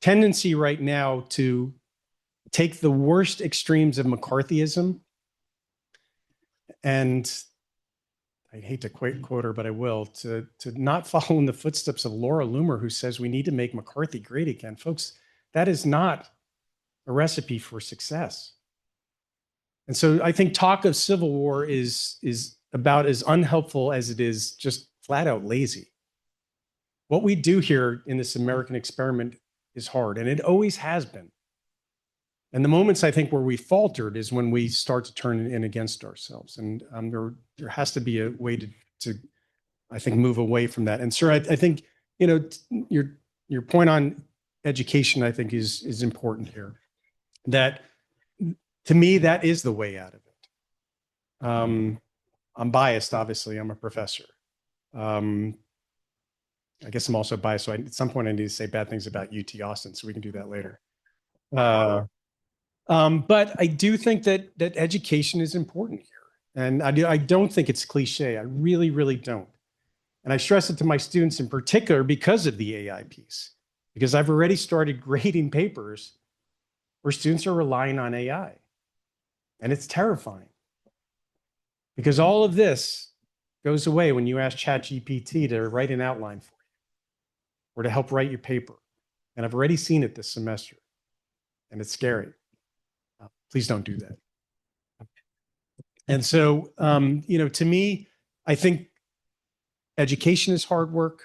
tendency right now to take the worst extremes of McCarthyism, and I hate to quote her, but I will, to not follow in the footsteps of Laura Loomer, who says we need to make McCarthy great again. Folks, that is not a recipe for success. And so I think talk of civil war is about as unhelpful as it is just flat out lazy. What we do here in this American experiment is hard, and it always has been. And the moments I think where we faltered is when we start to turn it in against ourselves. And there has to be a way to I think, move away from that. And sir, I think, you know, your point on education, I think is important here. That to me, that is the way out of it. I'm biased, obviously. I'm a professor. I guess I'm also biased. So at some point I need to say bad things about UT Austin, so we can do that later. But I do think that education is important here. And I don't think it's cliche. I really, really don't. And I stress it to my students in particular because of the AI piece, because I've already started grading papers where students are relying on AI. And it's terrifying because all of this goes away when you ask ChatGPT to write an outline for you or to help write your paper. And I've already seen it this semester, and it's scary. Please don't do that. And so, you know, to me, I think education is hard work.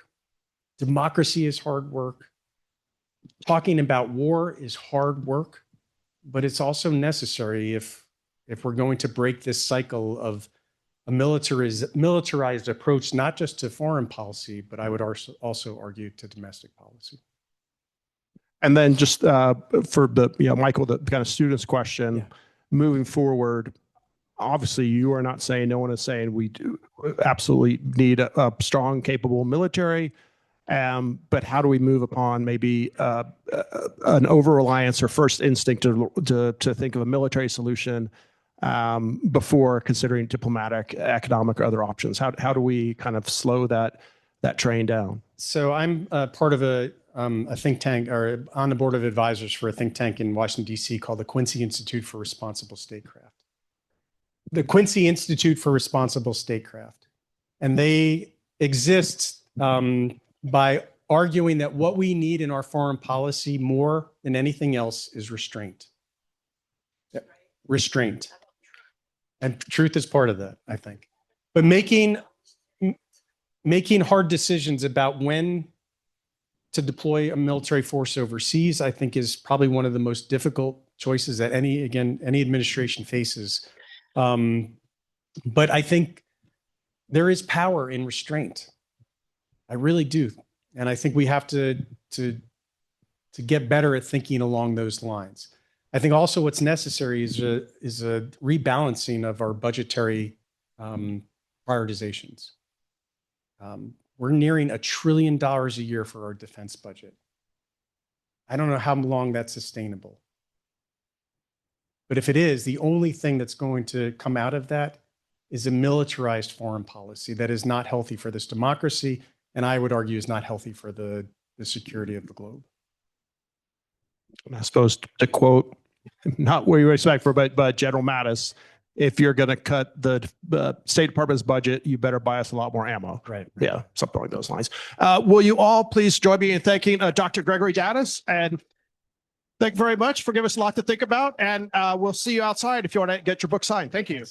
Democracy is hard work. Talking about war is hard work, but it's also necessary if we're going to break this cycle of a militarized approach, not just to foreign policy, but I would also argue to domestic policy. And then just for the, Michael, the kind of students question, moving forward, obviously you are not saying, no one is saying we do absolutely need a strong, capable military. But how do we move upon maybe an over-reliance or first instinct to think of a military solution before considering diplomatic, economic, or other options? How do we kind of slow that train down? So I'm part of a think tank, or on the board of advisors for a think tank in Washington, D.C. called the Quincy Institute for Responsible Statecraft. The Quincy Institute for Responsible Statecraft. And they exist by arguing that what we need in our foreign policy more than anything else is restraint. Restraint. And truth is part of that, I think. But making hard decisions about when to deploy a military force overseas, I think, is probably one of the most difficult choices that any administration faces. But I think there is power in restraint. I really do. And I think we have to get better at thinking along those lines. I think also what's necessary is a rebalancing of our budgetary prioritizations. We're nearing $1 trillion a year for our defense budget. I don't know how long that's sustainable. But if it is, the only thing that's going to come out of that is a militarized foreign policy that is not healthy for this democracy, and I would argue is not healthy for the security of the globe. And I suppose to quote, not what you expect for, but General Mattis, if you're going to cut the State Department's budget, you better buy us a lot more ammo. Right. Yeah, something along those lines. Will you all please join me in thanking Dr. Gregory Daddis, and thank you very much for giving us a lot to think about. And we'll see you outside if you want to get your book signed. Thank you.